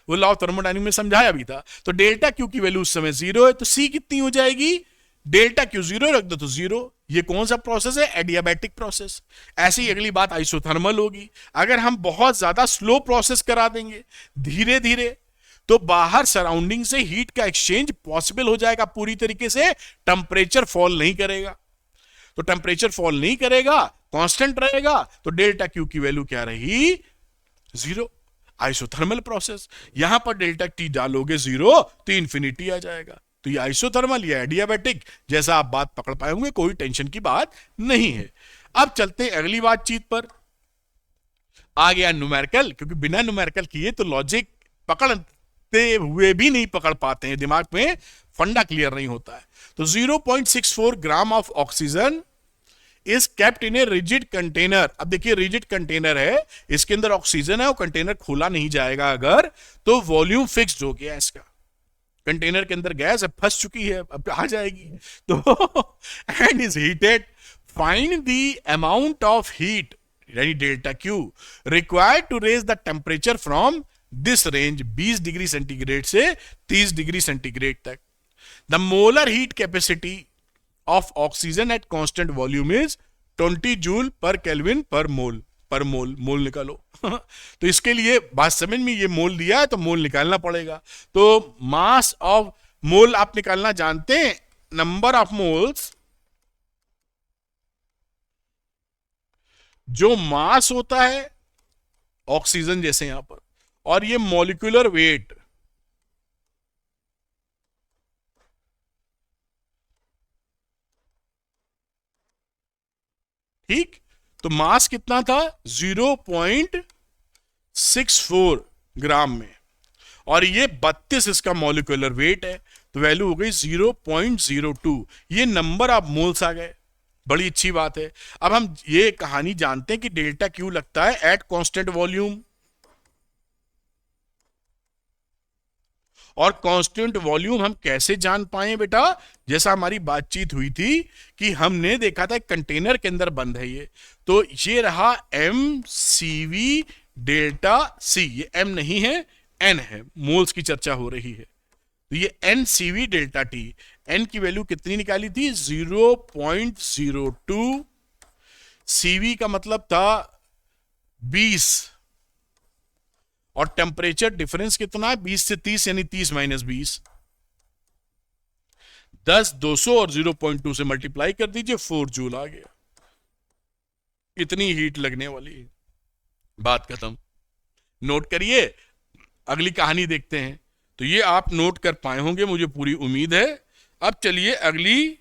वो लॉ थर्मोडायनेमिक्स में समझाया भी था। तो डेल्टा Q की वैल्यू उस समय 0 है, तो C कितनी हो जाएगी? डेल्टा Q 0 रख दो तो 0। ये कौन सा प्रोसेस है? Adiabatic process. ऐसे ही अगली बात आइसोथर्मल होगी। अगर हम बहुत ज्यादा स्लो प्रोसेस करा देंगे, धीरे धीरे, तो बाहर सराउंडिंग से हीट का एक्सचेंज पॉसिबल हो जाएगा पूरी तरीके से, टेंपरेचर फॉल नहीं करेगा। तो टेंपरेचर फॉल नहीं करेगा, कांस्टेंट रहेगा, तो डेल्टा Q की वैल्यू क्या रही? 0। आइसोथर्मल प्रोसेस, यहां पर डेल्टा T डालोगे 0 तो इंफिनिटी आ जाएगा। तो ये आइसोथर्मल या एडियाबैटिक, जैसा आप बात पकड़ पाए होंगे, कोई टेंशन की बात नहीं है। अब चलते हैं अगली बातचीत पर। आ गया न्यूमेरिकल, क्योंकि बिना न्यूमेरिकल किए तो लॉजिक पकड़ते हुए भी नहीं पकड़ पाते हैं, दिमाग में फंडा क्लियर नहीं होता है। तो 0.64 gram of oxygen is kept in a rigid container. अब देखिए, रिजिड कंटेनर है, इसके अंदर ऑक्सीजन है, वो कंटेनर खोला नहीं जाएगा अगर, तो वॉल्यूम फिक्स्ड हो गया इसका। कंटेनर के अंदर गैस अब फंस चुकी है, अब आ जाएगी, तो and is heated. Find the amount of heat, यानी delta Q required to raise the temperature from this range, 20 degree centigrade से 30 डिग्री सेंटीग्रेड तक। The molar heat capacity of oxygen at constant volume is 20 joule per kelvin per mole. पर मोल निकालो तो इसके लिए बात समझ में, ये मोल दिया है तो मोल निकालना पड़ेगा। तो मास ऑफ मोल आप निकालना जानते हैं, नंबर ऑफ मोल्स, जो मास होता है ऑक्सीजन जैसे यहां पर, और ये मॉलिक्यूलर वेट, ठीक? तो मास कितना था 0.64 ग्राम में, और ये 32 इसका मॉलिक्यूलर वेट है, तो वैल्यू हो गई 0.02। ये नंबर ऑफ मोल्स आ गए, बड़ी अच्छी बात है। अब हम ये कहानी जानते हैं कि डेल्टा क्यू लगता है एट कांस्टेंट वॉल्यूम, और कांस्टेंट वॉल्यूम हम कैसे जान पाए बेटा, जैसा हमारी बातचीत हुई थी कि हमने देखा था कंटेनर के अंदर बंद है ये, तो ये रहा M C V delta C, ये एम नहीं है एन है, मोल्स की चर्चा हो रही है, तो ये n C V delta T, n की वैल्यू कितनी निकाली थी 0.02, सीवी का मतलब था 20, और टेम्परेचर डिफरेंस कितना है 20 से 30, यानी 30 माइनस 20, 10 200 और 0.2 से मल्टीप्लाई कर दीजिए, 4 जूल आ गया, इतनी हीट लगने वाली है। बात खत्म। नोट करिए, अगली कहानी देखते हैं। तो ये आप नोट कर पाए होंगे, मुझे पूरी उम्मीद है। अब चलिए अगली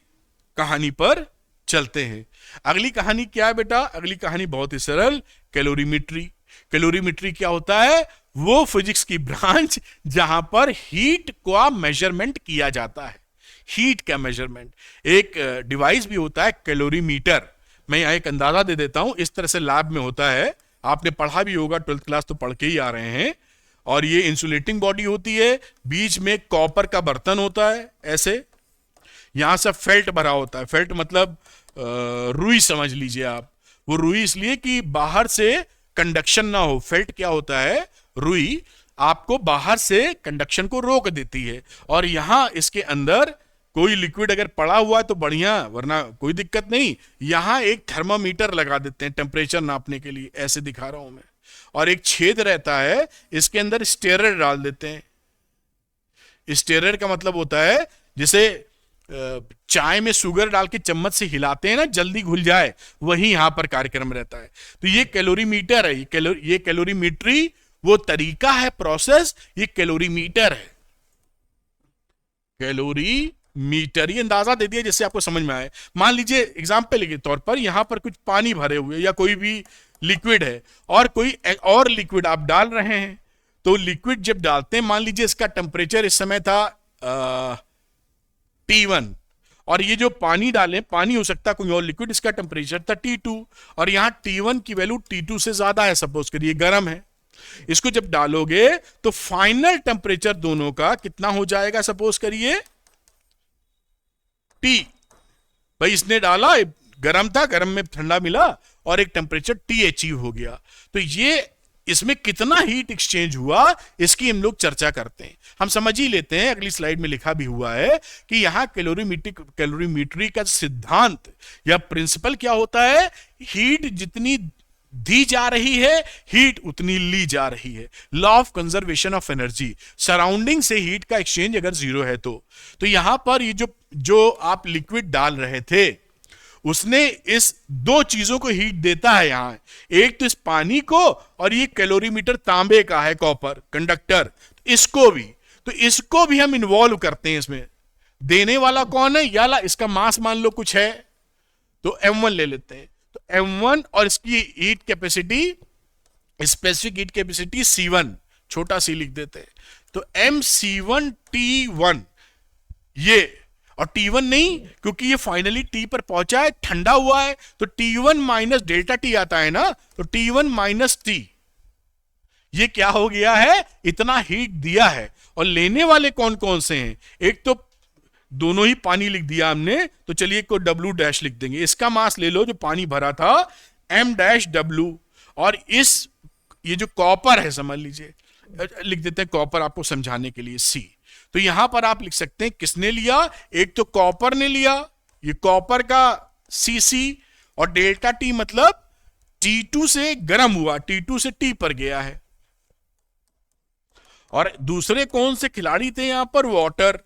कहानी पर चलते हैं। अगली कहानी क्या है बेटा? अगली कहानी बहुत ही सरल, कैलोरीमेट्री। कैलोरीमेट्री क्या होता है? वो फिजिक्स की ब्रांच जहां पर हीट का मेजरमेंट किया जाता है, हीट का मेजरमेंट। एक डिवाइस भी होता है कैलोरीमीटर, मैं यहां एक अंदाजा दे देता हूं, इस तरह से लैब में होता है, आपने पढ़ा भी होगा, 12th क्लास तो पढ़ के ही आ रहे हैं। और ये इंसुलेटिंग बॉडी होती है, बीच में कॉपर का बर्तन होता है ऐसे, यहां से फेल्ट भरा होता है, फेल्ट मतलब रुई समझ लीजिए आप। वो रुई इसलिए कि बाहर से कंडक्शन ना हो, फेल्ट क्या होता है? रुई आपको बाहर से कंडक्शन को रोक देती है। और यहां इसके अंदर कोई लिक्विड अगर पड़ा हुआ है तो बढ़िया, वरना कोई दिक्कत नहीं। यहां एक थर्मामीटर लगा देते हैं टेम्परेचर नापने के लिए, ऐसे दिखा रहा हूं मैं, और एक छेद रहता है, इसके अंदर स्टेरर डाल देते हैं। स्टेरर का मतलब होता है जैसे चाय में शुगर डाल के चम्मच से हिलाते हैं ना, जल्दी घुल जाए, वही यहां पर कार्यक्रम रहता है। तो ये कैलोरीमीटर है, ये कैलोरीमेट्री वो तरीका है, प्रोसेस, ये कैलोरीमीटर है। कैलोरीमीटर, ये अंदाजा दे दिया जिससे आपको समझ में आए। मान लीजिए एग्जाम्पल के तौर पर यहां पर कुछ पानी भरे हुए या कोई भी लिक्विड है, और कोई और लिक्विड आप डाल रहे हैं, तो लिक्विड जब डालते हैं, मान लीजिए इसका टेम्परेचर इस समय था T1, और ये जो पानी डालें, पानी हो सकता है कोई और लिक्विड, इसका टेम्परेचर था T2, और यहां T1 की वैल्यू T2 से ज्यादा है, सपोज करिए गर्म है। इसको जब डालोगे तो फाइनल टेम्परेचर दोनों का कितना हो जाएगा? सपोज करिए T, भाई इसने डाला, गर्म था, गर्म में ठंडा मिला, और एक टेम्परेचर T अचीव हो गया। तो ये इसमें कितना हीट एक्सचेंज हुआ, इसकी हम लोग चर्चा करते हैं। हम समझ ही लेते हैं, अगली स्लाइड में लिखा भी हुआ है कि यहां कैलोरीमेट्री का सिद्धांत या प्रिंसिपल क्या होता है? हीट जितनी दी जा रही है, हीट उतनी ली जा रही है। Law of conservation of energy, surrounding से हीट का एक्सचेंज अगर जीरो है तो यहां पर ये जो आप लिक्विड डाल रहे थे, उसने इस दो चीजों को हीट देता है यहां, एक तो इस पानी को, और ये कैलोरीमीटर तांबे का है, कॉपर कंडक्टर, इसको भी हम इन्वॉल्व करते हैं इसमें। देने वाला कौन है? याला इसका मास मान लो कुछ है, तो M1 ले लेते हैं, तो M1 और इसकी heat capacity, specific heat capacity C1, छोटा सी लिख देते हैं, तो MC1 T1, ये, और T1 नहीं, क्योंकि ये फाइनली T पर पहुंचा है, ठंडा हुआ है, तो T1 माइनस डेल्टा T आता है ना, तो T1 माइनस T, ये क्या हो गया है? इतना हीट दिया है। और लेने वाले कौन कौन से हैं? एक तो दोनों ही पानी लिख दिया हमने, तो चलिए को W डैश लिख देंगे, इसका मास ले लो जो पानी भरा था, M डैश W, और ये जो कॉपर है, समझ लीजिए, लिख देते हैं कॉपर आपको समझाने के लिए C। तो यहां पर आप लिख सकते हैं किसने लिया? एक तो कॉपर ने लिया, ये कॉपर का Cc, और डेल्टा T मतलब T2 से गर्म हुआ, T2 से T पर गया है। और दूसरे कौन से खिलाड़ी थे यहां पर? Water,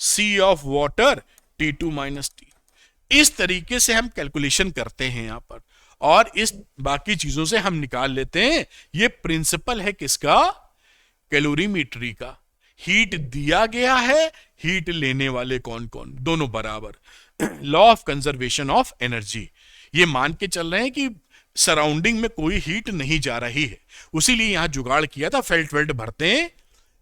C of water, T2 minus T। इस तरीके से हम कैलकुलेशन करते हैं यहां पर, और इस बाकी चीजों से हम निकाल लेते हैं। ये प्रिंसिपल है किसका? कैलोरीमेट्री का। हीट दिया गया है, हीट लेने वाले कौन कौन, दोनों बराबर। Law of conservation of energy, ये मान के चल रहे हैं कि सराउंडिंग में कोई हीट नहीं जा रही है, उसीलिए यहां जुगाड़ किया था, फेल्ट वेल्ट भरते हैं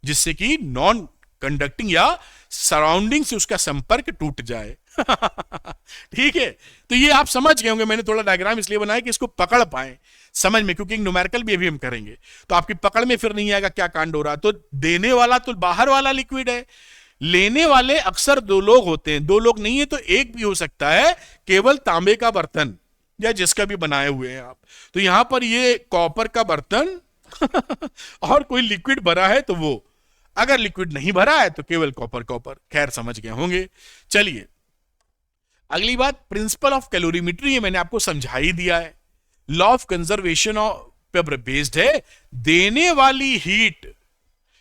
जिससे कि नॉन कंडक्टिंग या सराउंडिंग से उसका संपर्क टूट जाए। ठीक है, तो ये आप समझ गए होंगे। मैंने थोड़ा डायग्राम इसलिए बनाया कि इसको पकड़ पाए समझ में, क्योंकि न्यूमेरिकल भी अभी हम करेंगे तो आपकी पकड़ में फिर नहीं आएगा क्या कांड हो रहा। तो देने वाला तो बाहर वाला लिक्विड है, लेने वाले अक्सर दो लोग होते हैं, दो लोग नहीं है तो एक भी हो सकता है, केवल तांबे का बर्तन या जिसका भी बनाए हुए हैं आप। तो यहां पर ये कॉपर का बर्तन और कोई लिक्विड भरा है तो वो, अगर लिक्विड नहीं भरा है तो केवल कॉपर कॉपर। खैर समझ गए होंगे। चलिए अगली बात, प्रिंसिपल ऑफ कैलोरीमेट्री, ये मैंने आपको समझा ही दिया है। लॉ ऑफ कंजर्वेशन पर बेस्ड है। देने वाली हीट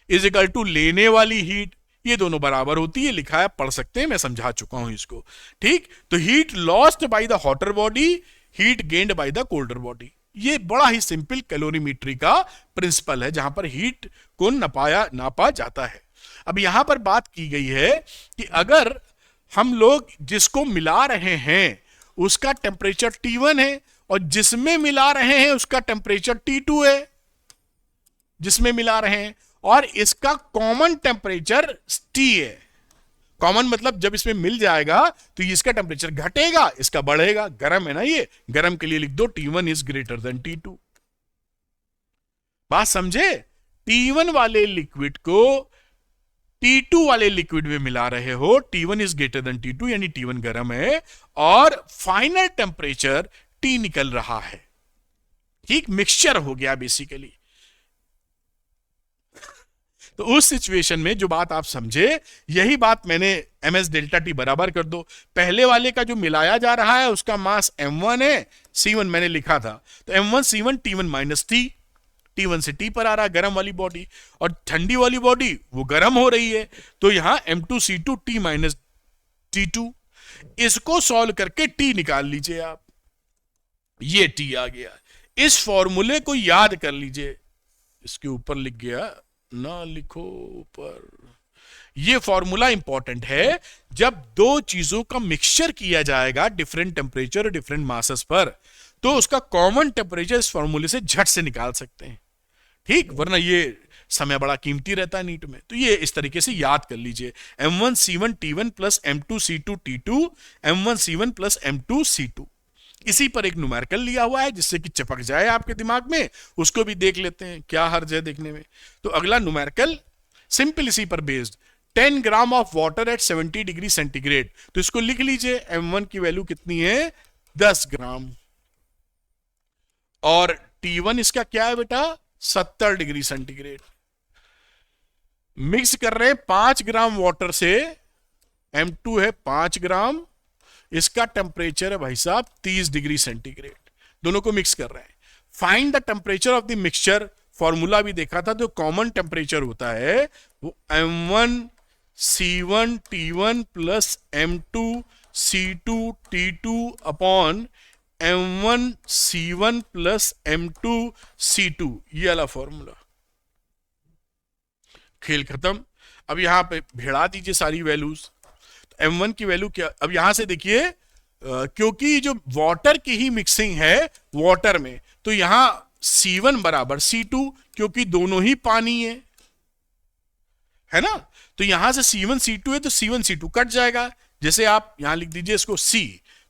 इज इक्वल टू लेने वाली हीट, ये दोनों बराबर होती है, लिखा है, पढ़ सकते हैं, मैं समझा चुका हूं इसको। ठीक, तो heat lost by the hotter body, heat gained by the colder body. ये बड़ा ही सिंपल कैलोरीमेट्री का प्रिंसिपल है जहां पर हीट को नापा जाता है। अब यहां पर बात की गई है कि अगर हम लोग जिसको मिला रहे हैं उसका टेम्परेचर T1 है और जिसमें मिला रहे हैं उसका टेम्परेचर T2 है, जिसमें मिला रहे हैं, और इसका कॉमन टेम्परेचर T है। कॉमन मतलब जब इसमें मिल जाएगा तो इसका टेम्परेचर घटेगा, इसका बढ़ेगा। गर्म है ना, ये गर्म के लिए लिख दो T1 is greater than T2। बात समझे? T1 वाले लिक्विड को T2 वाले लिक्विड में मिला रहे हो, T1 is greater than T2 यानी T1 गर्म है और फाइनल टेम्परेचर T निकल रहा है। ठीक, मिक्सचर हो गया बेसिकली। तो उस सिचुएशन में जो बात आप समझे, यही बात मैंने ms डेल्टा T बराबर कर दो। पहले वाले का जो मिलाया जा रहा है उसका मास m1 है, C1 मैंने लिखा था, तो m1 C1 T1 minus T, T1 से T पर आ रहा है गर्म वाली बॉडी, और ठंडी वाली बॉडी वो गर्म हो रही है, तो यहां M2 C2 T minus T2। इसको सॉल्व करके T निकाल लीजिए आप, ये T आ गया। इस फॉर्मूले को याद कर लीजिए, इसके ऊपर लिख गया ना, लिखो ऊपर। ये फॉर्मूला इंपॉर्टेंट है। जब दो चीजों का मिक्सचर किया जाएगा डिफरेंट टेम्परेचर और डिफरेंट मासेस पर, तो उसका कॉमन टेम्परेचर इस फॉर्मूले से झट से निकाल सकते हैं। ठीक, वरना ये समय बड़ा कीमती रहता है नीट में। तो ये इस तरीके से याद कर लीजिए, M1 C1 T1 plus M2 C2 T2, M1 C1 plus M2 C2। इसी पर एक न्यूमेरिकल लिया हुआ है जिससे कि चिपक जाए आपके दिमाग में, उसको भी देख लेते हैं, क्या हर्ज है देखने में। तो अगला न्यूमेरिकल सिंपल इसी पर based, 10 gram of water at 70 degree centigrade. तो इसको लिख लीजिए, M1 की वैल्यू कितनी है, 10 ग्राम, और T1 इसका क्या है बेटा, 70 डिग्री सेंटीग्रेड। मिक्स कर रहे हैं 5 ग्राम वाटर से, M2 है 5 ग्राम, इसका टेम्परेचर है भाई साहब 30 डिग्री सेंटीग्रेड। दोनों को मिक्स कर रहे हैं। Find the temperature of the mixture, formula भी देखा था, जो कॉमन टेम्परेचर होता है वो M1 C1 T1 plus M2 C2 T2 upon M1 C1 plus M2 C2, ये वाला फॉर्मूला। खेल खत्म। अब यहां पे भिड़ा दीजिए सारी वैल्यूज। M1 की वैल्यू क्या, अब यहां से देखिए, क्योंकि जो वाटर की ही मिक्सिंग है वाटर में, तो यहां C1 बराबर C2, क्योंकि दोनों ही पानी है ना। तो यहां से C1 C2 है तो C1 C2 कट जाएगा। जैसे आप यहां लिख दीजिए इसको C,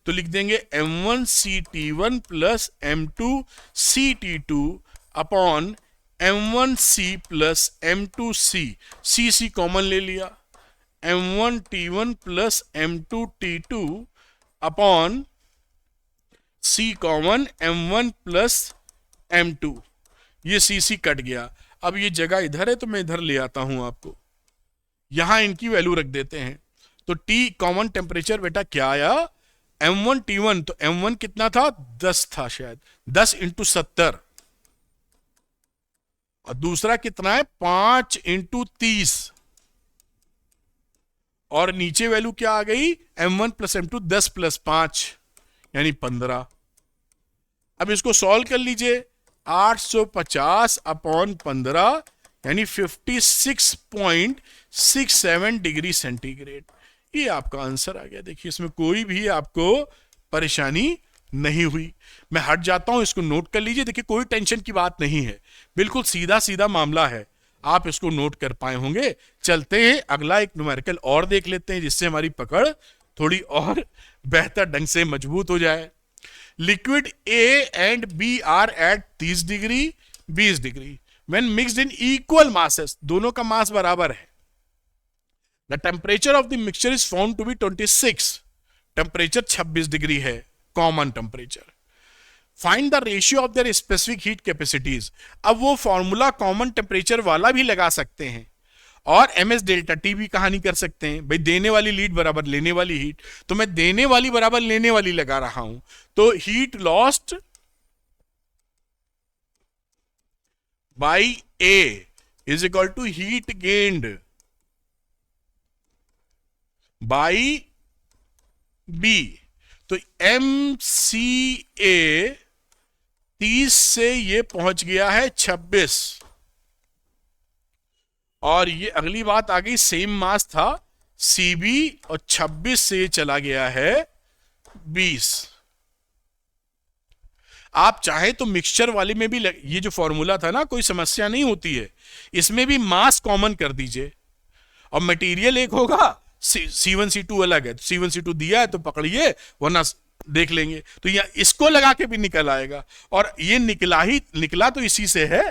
तो लिख देंगे M1 CT1 plus M2 CT2 upon M1 C plus M2 C common ले लिया, M1 T1 plus M2 T2 upon C common M1 plus M2, ये C कट गया। अब ये जगह इधर है तो मैं इधर ले आता हूं आपको, यहां इनकी वैल्यू रख देते हैं। तो T कॉमन टेम्परेचर बेटा क्या आया, M1 T1, तो M1 कितना था, 10 था शायद, 10 इंटू 70, और दूसरा कितना है 5 इंटू 30, और नीचे वैल्यू क्या आ गई, M1 प्लस M2, 10 प्लस 5 यानी 15। अब इसको सॉल्व कर लीजिए, 850 अपॉन 15 यानी 56.67 डिग्री सेंटीग्रेड। ये आपका आंसर आ गया। देखिए इसमें कोई भी आपको परेशानी नहीं हुई। मैं हट जाता हूं, इसको नोट कर लीजिए। देखिए कोई टेंशन की बात नहीं है, बिल्कुल सीधा सीधा मामला है, आप इसको नोट कर पाए होंगे। चलते हैं अगला एक न्यूमेरिकल और देख लेते हैं, जिससे हमारी पकड़ थोड़ी और बेहतर ढंग से मजबूत हो जाए। Liquid A and B are at 30 degree 20 degree when mixed in equal masses, दोनों का मास बराबर है। The temperature of the mixture is found to be 26, temperature 26 degree है common temperature. Find the ratio of their specific heat capacities. अब वो formula common temperature वाला भी लगा सकते हैं और ms डेल्टा टी भी कहानी कर सकते हैं। भाई देने वाली लीड बराबर लेने वाली हीट, तो मैं देने वाली बराबर लेने वाली लगा रहा हूं, तो heat lost by A is equal to heat gained by B। तो MCA 30 से ये पहुंच गया है 26, और ये अगली बात आ गई, सेम मास था CB और 26 से ये चला गया है 20। आप चाहे तो मिक्सचर वाले में भी ये जो फॉर्मूला था ना, कोई समस्या नहीं होती है, इसमें भी मास कॉमन कर दीजिए और मटेरियल एक होगा, C1 C2 अलग है, C1 C2 दिया है तो पकड़िए, वरना देख लेंगे। तो यह इसको लगा के भी निकल आएगा, और ये निकला तो इसी से है,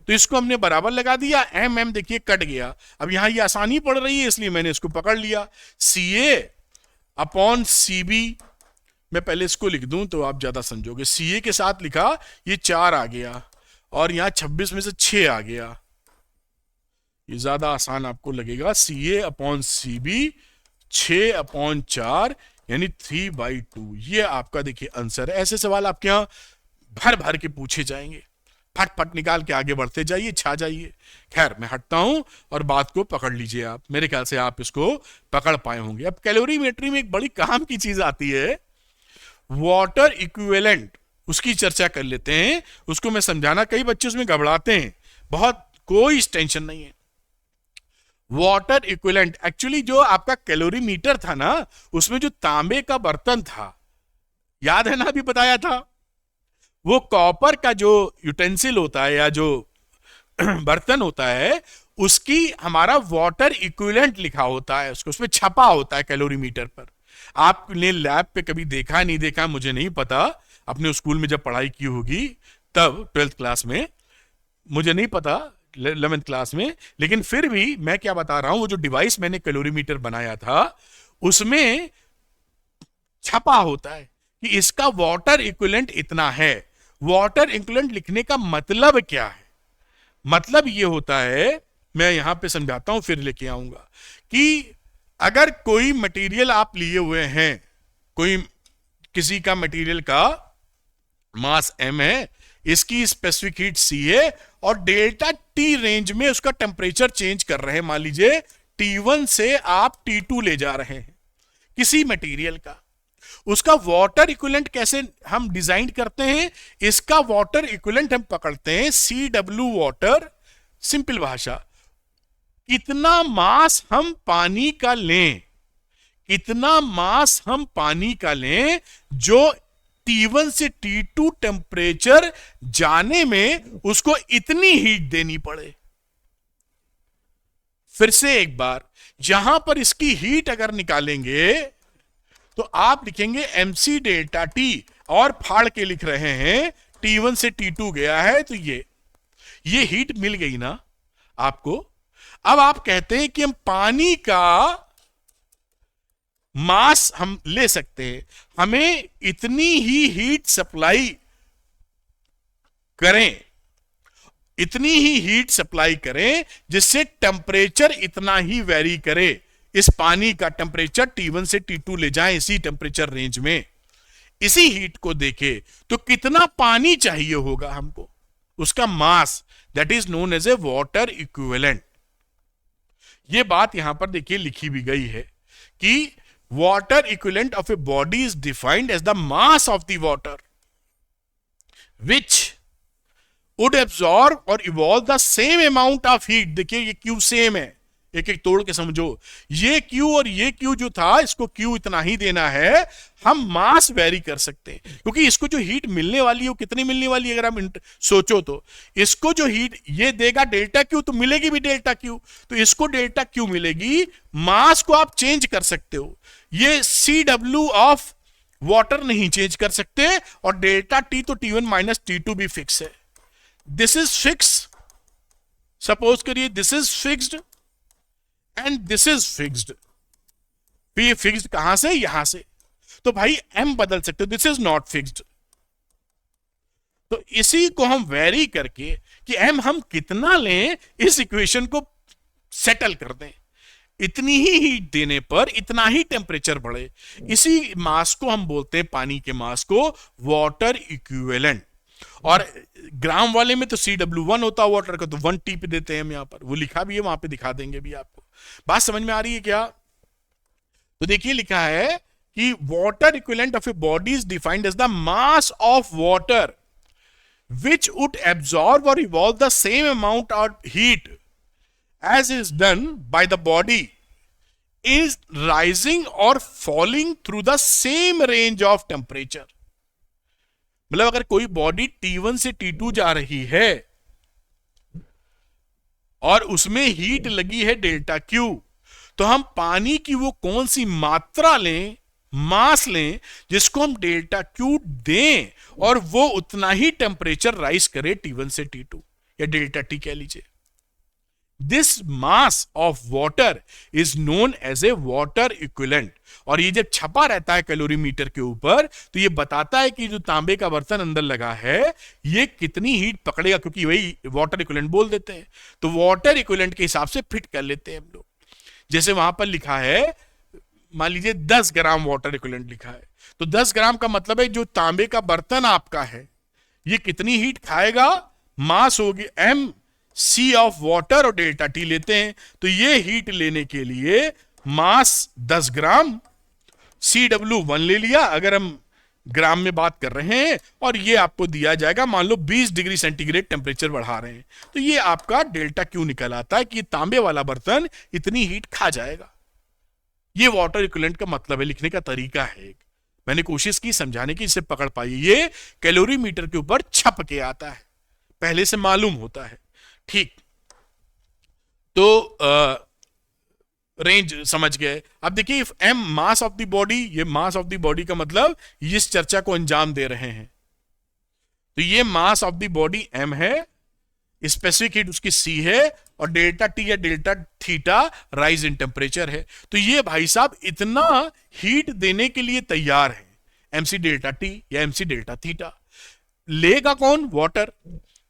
तो इसको हमने बराबर लगा दिया। M देखिए कट गया। अब यहां ये आसानी पड़ रही है इसलिए मैंने इसको पकड़ लिया, CA अपॉन CB। मैं पहले इसको लिख दूं तो आप ज्यादा समझोगे। CA के साथ लिखा, ये 4 आ गया और यहां 26 में से 6 आ गया, ये ज्यादा आसान आपको लगेगा। CA अपॉन CB 6 अपॉन 4 यानी 3/2। ये आपका देखिए आंसर है। ऐसे सवाल आपके यहां भर भर के पूछे जाएंगे, फट निकाल के आगे बढ़ते जाइए, छा जाइए। खैर मैं हटता हूं और बात को पकड़ लीजिए आप, मेरे ख्याल से आप इसको पकड़ पाए होंगे। अब कैलोरीमेट्री में एक बड़ी काम की चीज आती है, वाटर इक्विवेलेंट, उसकी चर्चा कर लेते हैं। उसको मैं समझाना, कई बच्चे उसमें घबराते हैं, बहुत कोई टेंशन नहीं है। वाटर इक्विवेलेंट एक्चुअली जो आपका कैलोरीमीटर था ना, उसमें जो तांबे का बर्तन था, याद है ना, अभी बताया था, वो कॉपर का जो यूटेंसिल होता है या जो बर्तन होता है, उसकी हमारा वाटर इक्विवेलेंट लिखा होता है, उसको उसमें छपा होता है कैलोरीमीटर पर। आपने लैब पे कभी देखा नहीं देखा मुझे नहीं पता, अपने स्कूल में जब पढ़ाई की होगी तब 12th क्लास में, मुझे नहीं पता 11th क्लास में, लेकिन फिर भी मैं क्या बता रहा हूं, वो जो डिवाइस मैंने कैलोरीमीटर बनाया था उसमें छपा होता है कि इसका वाटर इक्विवेलेंट इतना है। वाटर इक्विवेलेंट लिखने का मतलब क्या है? मतलब ये होता है, मैं यहां पे समझाता हूं फिर लेके आऊंगा, कि अगर कोई मटेरियल आप लिए हुए हैं, कोई किसी का मटेरियल का मास m है, इसकी स्पेसिफिक हीट C है, और डेल्टा T रेंज में उसका टेम्परेचर चेंज कर रहे हैं। मान लीजिए T1 से आप T2 ले जा रहे हैं किसी मटेरियल का, उसका वाटर इक्विवेलेंट कैसे हम डिजाइन करते हैं? इसका वाटर इक्विवेलेंट हम पकड़ते हैं CW वाटर, सिंपल भाषा, कितना मास हम पानी का लें, कितना मास हम पानी का लें जो T1 से T2 टेम्परेचर जाने में उसको इतनी हीट देनी पड़े। फिर से एक बार, यहां पर इसकी हीट अगर निकालेंगे तो आप लिखेंगे MC डेल्टा T, और फाड़ के लिख रहे हैं T1 से T2 गया है, तो ये हीट मिल गई ना आपको। अब आप कहते हैं कि हम पानी का मास हम ले सकते हैं, हमें इतनी ही हीट सप्लाई करें, इतनी ही हीट सप्लाई करें जिससे टेम्परेचर इतना ही वेरी करे, इस पानी का टेम्परेचर T1 से T2 ले जाएं इसी टेम्परेचर रेंज में। इसी हीट को देखे तो कितना पानी चाहिए होगा हमको, उसका mass, that is known as a water equivalent. ये बात यहां पर देखिए लिखी भी गई है कि water equivalent of a body is defined as the mass of the water which would absorb or evolve the same amount of heat. देखिए ये क्यों सेम है, एक एक तोड़ के समझो। ये Q और ये Q जो था, इसको Q इतना ही देना है। हम मास वेरी कर सकते हैं क्योंकि इसको जो हीट मिलने वाली है वो कितनी मिलने वाली है, अगर हम सोचो तो इसको जो हीट ये देगा डेल्टा Q, तो मिलेगी भी डेल्टा Q, तो इसको डेल्टा Q मिलेगी। मास को आप चेंज कर सकते हो, ये CW ऑफ वाटर नहीं चेंज कर सकते, और डेल्टा T तो T1 माइनस T2 भी फिक्स है। दिस इज फिक्स, सपोज करिए this is fixed and this is fixed. तो ये फिक्स्ड कहां से, यहां से, तो भाई m बदल सकते हो, दिस इज नॉट फिक्स्ड। तो इसी को हम वेरी करके कि m हम कितना लें, इस इक्वेशन को सेटल कर दें। इतनी ही हीट देने पर इतना ही टेम्परेचर बढ़े। इसी मास को हम बोलते हैं, पानी के मास को, वाटर इक्विवेलेंट। और ग्राम वाले में तो CW1 होता है वाटर का, तो 1T पे देते हैं हम, यहां पर वो लिखा भी है, वहां पे दिखा देंगे भी आपको। बात समझ में आ रही है क्या? तो देखिए लिखा है कि water equivalent of a body is defined as the mass of water which would absorb or evolve the same amount of heat as is done by the body is rising or falling through the same range of temperature। मतलब अगर कोई body T1 से T2 जा रही है और उसमें heat लगी है डेल्टा Q, तो हम पानी की वो कौन सी मात्रा लें, मास लें, जिसको हम डेल्टा Q दें और वो उतना ही टेम्परेचर राइज करे T1 से T2, या डेल्टा T कह लीजिए। This mass of water is known as a water equivalent. और ये जब छपा रहता है कैलोरीमीटर के ऊपर, तो ये बताता है कि जो तांबे का बर्तन अंदर लगा है ये कितनी हीट पकड़ेगा, क्योंकि वही वाटर इक्विवेलेंट बोल देते हैं। तो वाटर इक्विवेलेंट के हिसाब से फिट कर लेते हैं हम लोग। जैसे वहां पर लिखा है, मान लीजिए 10 ग्राम वाटर इक्विवेलेंट लिखा है, तो 10 ग्राम का मतलब है जो तांबे का बर्तन आपका है ये कितनी हीट खाएगा, मास होगी MC ऑफ वाटर और डेल्टा T लेते हैं। तो ये हीट लेने के लिए मास 10 ग्राम, CW1 ले लिया अगर हम ग्राम में बात कर रहे हैं, और ये आपको दिया जाएगा, मान लो 20 डिग्री सेंटीग्रेड टेम्परेचर बढ़ा रहे हैं, तो ये आपका डेल्टा Q निकल आता है कि ये तांबे वाला बर्तन इतनी हीट खा जाएगा। ये वाटर इक्विवेलेंट का मतलब है, लिखने का तरीका है एक। मैंने कोशिश की समझाने की, इसे पकड़ पाई। ये कैलोरीमीटर के ऊपर छप के आता है, पहले से मालूम होता है। ठीक, तो रेंज समझ गए। अब देखिए m mass of the body, ये मास ऑफ द बॉडी का मतलब इस चर्चा को अंजाम दे रहे हैं। तो ये मास ऑफ द बॉडी m है, स्पेसिफिक हीट उसकी C है, और डेल्टा T या delta theta rise in temperature है। तो ये भाई साहब इतना हीट देने के लिए तैयार है, MC डेल्टा T या MC डेल्टा थीटा। लेगा कौन? वाटर।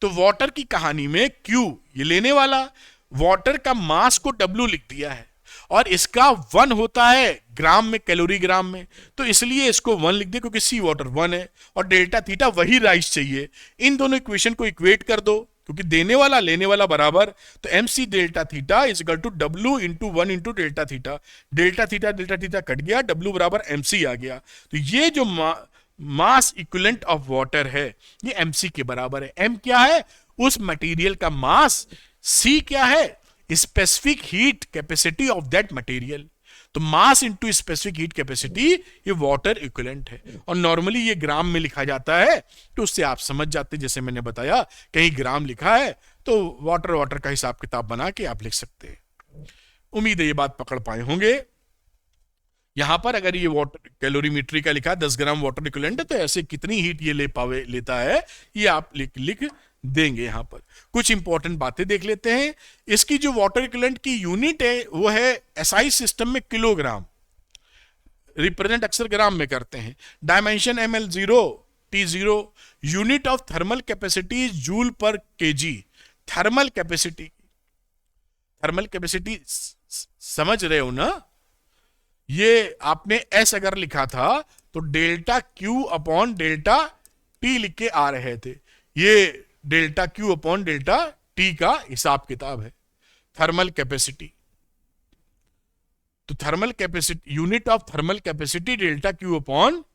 तो वाटर की कहानी में Q ये लेने वाला, वाटर का मास को W लिख दिया है, और इसका 1 होता है ग्राम में, कैलोरी ग्राम में, तो इसलिए इसको 1 लिख दे क्योंकि सी वाटर 1 है, और डेल्टा थीटा वही राइज चाहिए। इन दोनों इक्वेशन को इक्वेट कर दो, क्योंकि देने वाला लेने वाला बराबर, तो MC delta theta is equal to W into 1 into delta theta. Delta theta cut गया, W बराबर MC आ गया। तो ये जो मास इक्विवेलेंट ऑफ वाटर है ये MC के बराबर है। M क्या है? उस मटेरियल का मास। C क्या है? Specific heat capacity of that material. तो mass into specific heat capacity ये वाटर इक्विवेलेंट है, और नॉर्मली ये ग्राम में लिखा जाता है, तो उससे आप समझ जाते हैं। जैसे मैंने बताया कहीं ग्राम लिखा है तो वाटर का हिसाब किताब बना के आप लिख सकते हैं। उम्मीद है ये बात पकड़ पाए होंगे। यहां पर अगर ये वाटर कैलोरीमेट्री का लिखा 10 ग्राम वाटर इक्विवेलेंट है, तो ऐसे कितनी हीट ये लेता है ये आप लिख देंगे। यहां पर कुछ इंपॉर्टेंट बातें देख लेते हैं। इसकी जो वाटर इक्विवेलेंट की यूनिट है वो है SI सिस्टम में किलोग्राम, रिप्रेजेंट अक्सर ग्राम में करते हैं। Dimension ml0 T0। Unit of thermal capacity joule पर kg। थर्मल कैपेसिटी समझ रहे हो ना? ये आपने S अगर लिखा था तो delta Q upon delta T लिख के आ रहे थे, ये delta Q upon delta T का हिसाब किताब है। थर्मल कैपेसिटी, तो thermal capacity, unit of thermal capacity delta Q upon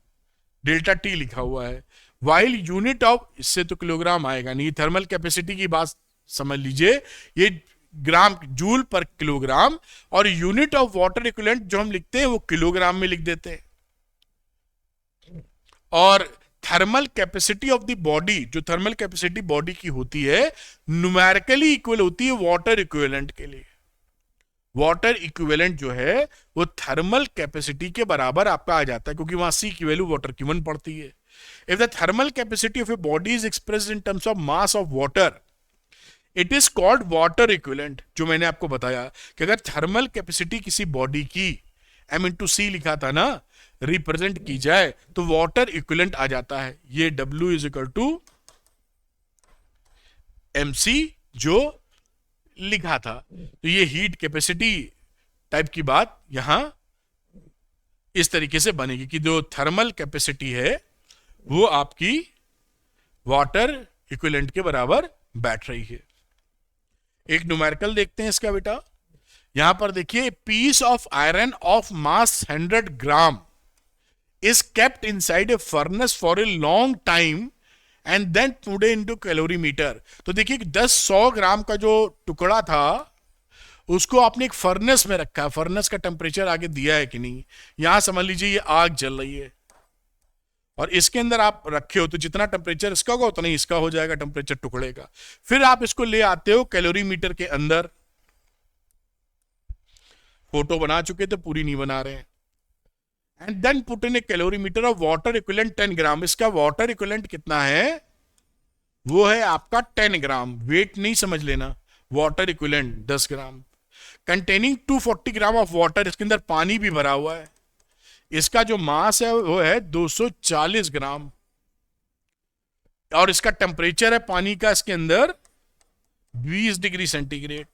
delta T लिखा हुआ है। वाइल यूनिट ऑफ, इससे तो किलोग्राम आएगा नहीं, थर्मल कैपेसिटी की बात समझ लीजिए। ये ग्राम जूल पर किलोग्राम, और यूनिट ऑफ वाटर इक्विवेलेंट जो हम लिखते हैं वो किलोग्राम में लिख देते हैं। और thermal capacity of the body, जो थर्मल कैपेसिटी बॉडी की होती है, न्यूमेरिकली इक्वल होती है वाटर इक्विवेलेंट के लिए। वाटर इक्विवेलेंट जो है वो थर्मल कैपेसिटी के बराबर आपका आ जाता है, क्योंकि वहां सी की वैल्यू वाटर की 1 पड़ती है। If the thermal capacity of a body is expressed in terms of mass of water, it is called water equivalent. जो मैंने आपको बताया कि अगर थर्मल कैपेसिटी किसी बॉडी की M/C लिखा था ना, रिप्रेजेंट की जाए तो वाटर इक्विवेलेंट आ जाता है। ये W is equal to MC जो लिखा था। तो ये हीट कैपेसिटी टाइप की बात यहां इस तरीके से बनेगी कि जो थर्मल कैपेसिटी है वो आपकी वाटर इक्विवेलेंट के बराबर बैठ रही है। एक न्यूमेरिकल देखते हैं इसका बेटा। यहां पर देखिए, piece of iron of mass 100 gram is kept inside a furnace for a long time and then put into calorimeter। तो देखिए 100 ग्राम का जो टुकड़ा था उसको आपने एक फर्नेस में रखा है। फर्नेस का टेम्परेचर आगे दिया है कि नहीं, यहां समझ लीजिए ये आग जल रही है और इसके अंदर आप रखे हो, तो जितना टेम्परेचर इसका होगा उतना ही इसका हो जाएगा टेम्परेचर टुकड़े का। फिर आप इसको ले आते हो कैलोरीमीटर के अंदर। फोटो बना चुके थे, पूरी नहीं बना रहे हैं। And then put in a calorimeter of water equivalent 10 gram. इसका वाटर इक्विवेलेंट कितना है, वो है आपका 10 ग्राम। वेट नहीं समझ लेना, water equivalent 10 gram containing 240 gram of water. इसके अंदर पानी भी भरा हुआ है। इसका जो मास है वो है 240 ग्राम और इसका टेम्परेचर है पानी का इसके अंदर 20 degree centigrade.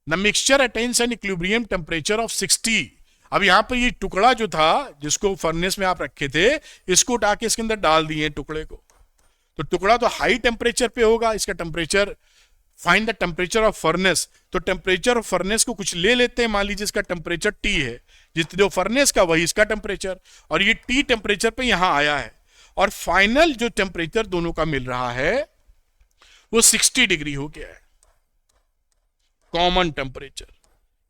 The mixture attains an equilibrium temperature of 60। अब यहां पर ये टुकड़ा जो था जिसको फर्नेस में आप रखे थे, इसको उठा के इसके अंदर डाल दिए टुकड़े को, तो टुकड़ा तो हाई टेम्परेचर पे होगा। इसका temperature, find the temperature of furnace. तो टेम्परेचर ऑफ फर्नेस को कुछ ले लेते हैं, मान लीजिए इसका टेम्परेचर T है, जितने फर्नेस का वही इसका टेम्परेचर, और ये T टेम्परेचर पे यहां आया है, और फाइनल जो टेम्परेचर दोनों का मिल रहा है वो 60 डिग्री हो गया है। कॉमन टेम्परेचर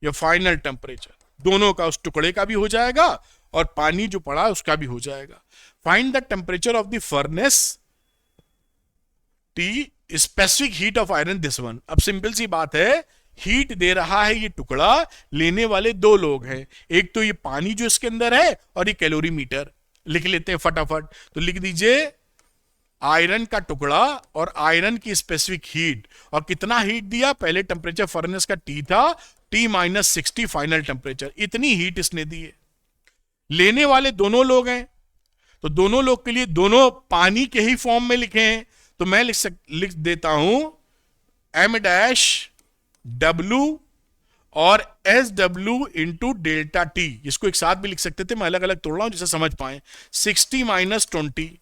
या फाइनल टेम्परेचर दोनों का, उस टुकड़े का भी हो जाएगा और पानी जो पड़ा उसका भी हो जाएगा। Find the temperature of the furnace T, specific heat of iron this one. अब सिंपल सी बात है, हीट दे रहा है ये टुकड़ा, लेने वाले दो लोग हैं, एक तो ये पानी जो इसके अंदर है और ये कैलोरीमीटर। लिख लेते हैं फटाफट, तो लिख दीजिए आयरन का टुकड़ा और आयरन की स्पेसिफिक हीट, और कितना हीट दिया, पहले टेम्परेचर फर्नेस का T था, T-60 फाइनल टेम्परेचर, इतनी हीट इसने दी है। लेने वाले दोनों लोग हैं, तो दोनों लोग के लिए दोनों पानी के ही फॉर्म में लिखे हैं, तो मैं लिख देता हूं M-W और SW इंटू डेल्टा T। इसको एक साथ भी लिख सकते थे, मैं अलग अलग तोड़ रहा हूं जिसे समझ पाए। 60 - 20।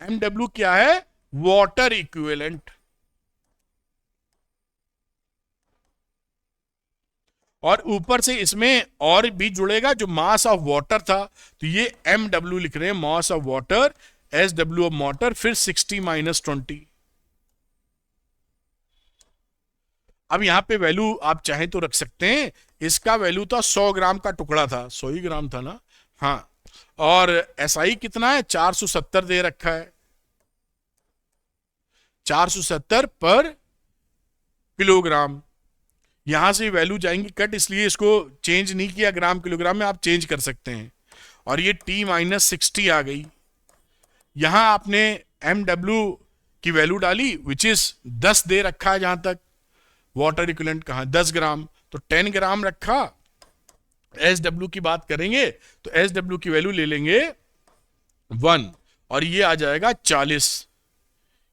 MW क्या है, वाटर इक्विवेलेंट, और ऊपर से इसमें और भी जुड़ेगा जो मास ऑफ वाटर था, तो ये MW लिख रहे हैं, मास of water, SW of water, फिर 60 - 20। अब यहां पे वैल्यू आप चाहे तो रख सकते हैं। इसका वैल्यू था 100 ग्राम का टुकड़ा था, 100 ही ग्राम था ना, हाँ, और SI कितना है, 470 दे रखा है, 470 पर किलोग्राम। यहां से वैल्यू जाएंगी कट, इसलिए इसको चेंज नहीं किया ग्राम किलोग्राम में, आप चेंज कर सकते हैं। और ये T-60 आ गई। यहां आपने MW की वैल्यू डाली, विच इज 10 दे रखा है, जहां तक वाटर इक्विवेलेंट कहां 10 ग्राम, तो 10 ग्राम रखा। SW की बात करेंगे तो SW की वैल्यू ले लेंगे 1, और ये आ जाएगा 40।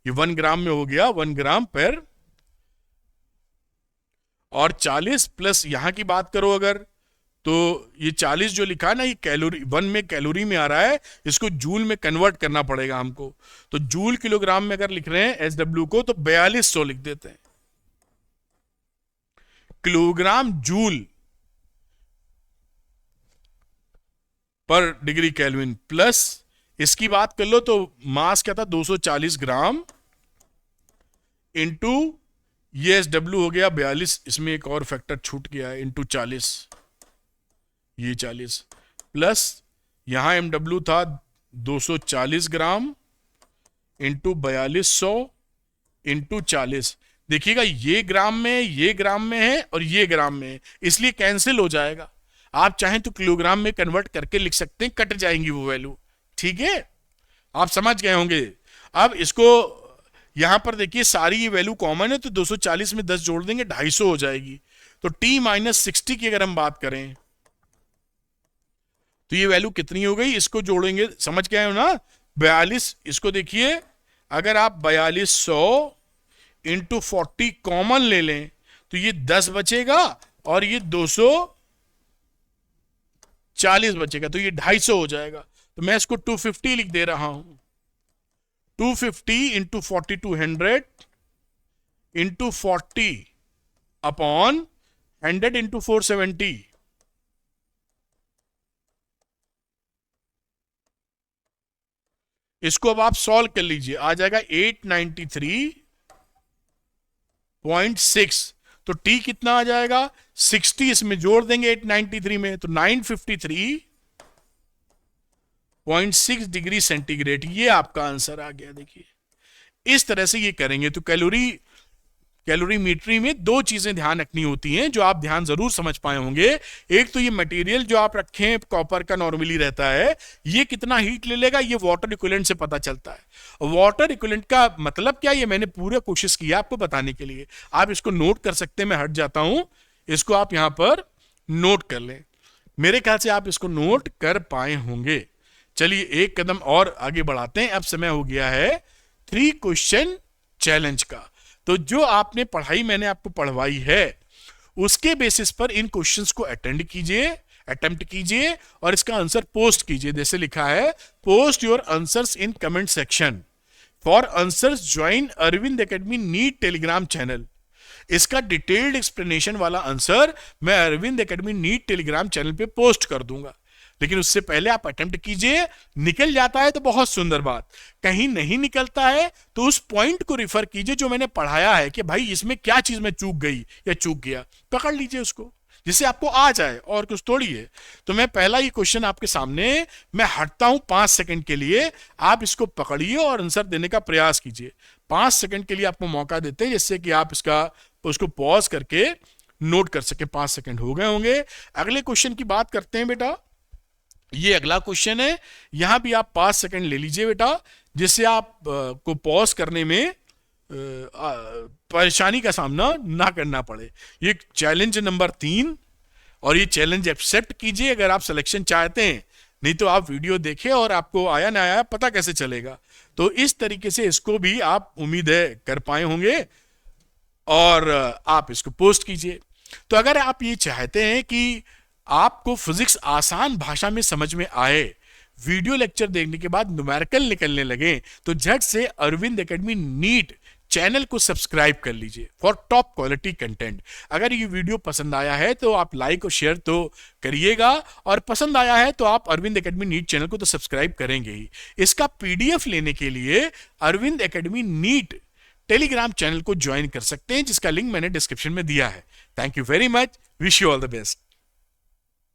ये 1 ग्राम में हो गया, 1 ग्राम पर, और 40 प्लस यहां की बात करो अगर, तो ये 40 जो लिखा है ना, ये कैलोरी 1 में कैलोरी में आ रहा है, इसको जूल में कन्वर्ट करना पड़ेगा हमको। तो जूल किलोग्राम में अगर लिख रहे हैं SW को, तो 4200 लिख देते हैं। किलोग्राम जूल पर डिग्री केल्विन, प्लस इसकी बात कर लो तो मास क्या था, 240 ग्राम, इंटू ये एस डब्ल्यू हो गया 42, इसमें एक और फैक्टर छूट गया है, इंटू 40, ये 40 प्लस यहां एम डब्ल्यू था 240 ग्राम इंटू 4200 इंटू 40। देखिएगा ये ग्राम में, ये ग्राम में है और ये ग्राम में है, इसलिए कैंसिल हो जाएगा। आप चाहें तो किलोग्राम में कन्वर्ट करके लिख सकते हैं, कट जाएंगी वो वैल्यू। ठीक है, आप समझ गए होंगे। अब इसको यहां पर देखिए सारी ये वैल्यू कॉमन है, तो 240 में 10 जोड़ देंगे 250 हो जाएगी। तो t माइनस 60 की अगर हम बात करें तो ये वैल्यू कितनी हो गई, इसको जोड़ेंगे, समझ गए हो ना, 42। इसको देखिए, अगर आप 4200 इंटू 40 कॉमन ले लें तो ये 10 बचेगा और ये 240 बचेगा, तो ये 250 हो जाएगा। तो मैं इसको 250 लिख दे रहा हूं, 250 इंटू 4200 इंटू 40 अपॉन 100 इंटू 470। इसको अब आप सॉल्व कर लीजिए, आ जाएगा 893.6। तो t कितना आ जाएगा, 60 इसमें जोड़ देंगे 893 में, तो 953.6 डिग्री सेंटीग्रेड। ये आपका आंसर आ गया। देखिए इस तरह से ये करेंगे तो कैलोरीमेट्री में दो चीजें ध्यान रखनी होती हैं जो आप ध्यान जरूर समझ पाए होंगे। एक तो ये मटेरियल जो आप रखें कॉपर का नॉर्मली रहता है, ये कितना हीट ले लेगा, ये वाटर इक्विवेलेंट से पता चलता है। वाटर इक्विवेलेंट का मतलब क्या, ये मैंने पूरा कोशिश किया आपको बताने के लिए। आप इसको नोट कर सकते हैं, मैं हट जाता हूं, इसको आप यहां पर नोट कर लें। मेरे ख्याल से आप इसको नोट कर पाए होंगे। चलिए एक कदम और आगे बढ़ाते हैं। अब समय हो गया है 3 क्वेश्चन चैलेंज का। तो जो आपने पढ़ाई मैंने आपको पढ़वाई है उसके बेसिस पर इन क्वेश्चंस को अटेम्प्ट कीजिए और इसका आंसर पोस्ट कीजिए। जैसे लिखा है, post your answers in comment section. For answers join Arvind academy NEET Telegram channel. इसका डिटेल्ड एक्सप्लेनेशन वाला आंसर मैं Arvind academy NEET Telegram channel पे पोस्ट कर दूंगा, लेकिन उससे पहले आप अटेम्प्ट कीजिए। निकल जाता है तो बहुत सुंदर बात, कहीं नहीं निकलता है तो उस पॉइंट को रिफर कीजिए जो मैंने पढ़ाया है कि भाई इसमें क्या चीज में चूक गई या चूक गया, पकड़ लीजिए उसको जिससे आपको आ जाए, और कुछ थोड़ी है। तो मैं पहला ये क्वेश्चन आपके सामने मैं हटता हूं 5 सेकंड के लिए, आप इसको पकड़िए और आंसर देने का प्रयास कीजिए। 5 सेकंड के लिए आपको मौका देते हैं जिससे कि आप उसको पॉज करके नोट कर सके। 5 सेकंड हो गए होंगे। अगले क्वेश्चन की बात करते हैं बेटा। ये अगला क्वेश्चन है, यहां भी आप 5 सेकंड ले लीजिए बेटा, जिससे आप को पॉज करने में परेशानी का सामना ना करना पड़े। ये चैलेंज नंबर 3 और ये चैलेंज एक्सेप्ट कीजिए अगर आप सिलेक्शन चाहते हैं, नहीं तो आप वीडियो देखें और आपको आया ना आया पता कैसे चलेगा। तो इस तरीके से इसको भी आप उम्मीद है कर पाए होंगे और आप इसको पोस्ट कीजिए। तो अगर आप ये चाहते हैं कि आपको फिजिक्स आसान भाषा में समझ में आए, वीडियो लेक्चर देखने के बाद न्यूमेरिकल निकलने लगे, तो झट से अरविंद एकेडमी नीट चैनल को सब्सक्राइब कर लीजिए फॉर टॉप क्वालिटी कंटेंट। अगर ये वीडियो पसंद आया है तो आप लाइक और शेयर तो करिएगा, और पसंद आया है तो आप अरविंद एकेडमी नीट चैनल को तो सब्सक्राइब करेंगे ही। इसका पीडीएफ लेने के लिए Arvind academy NEET Telegram channel को ज्वाइन कर सकते हैं, जिसका लिंक मैंने डिस्क्रिप्शन में दिया है। Thank you very much, wish you all the best.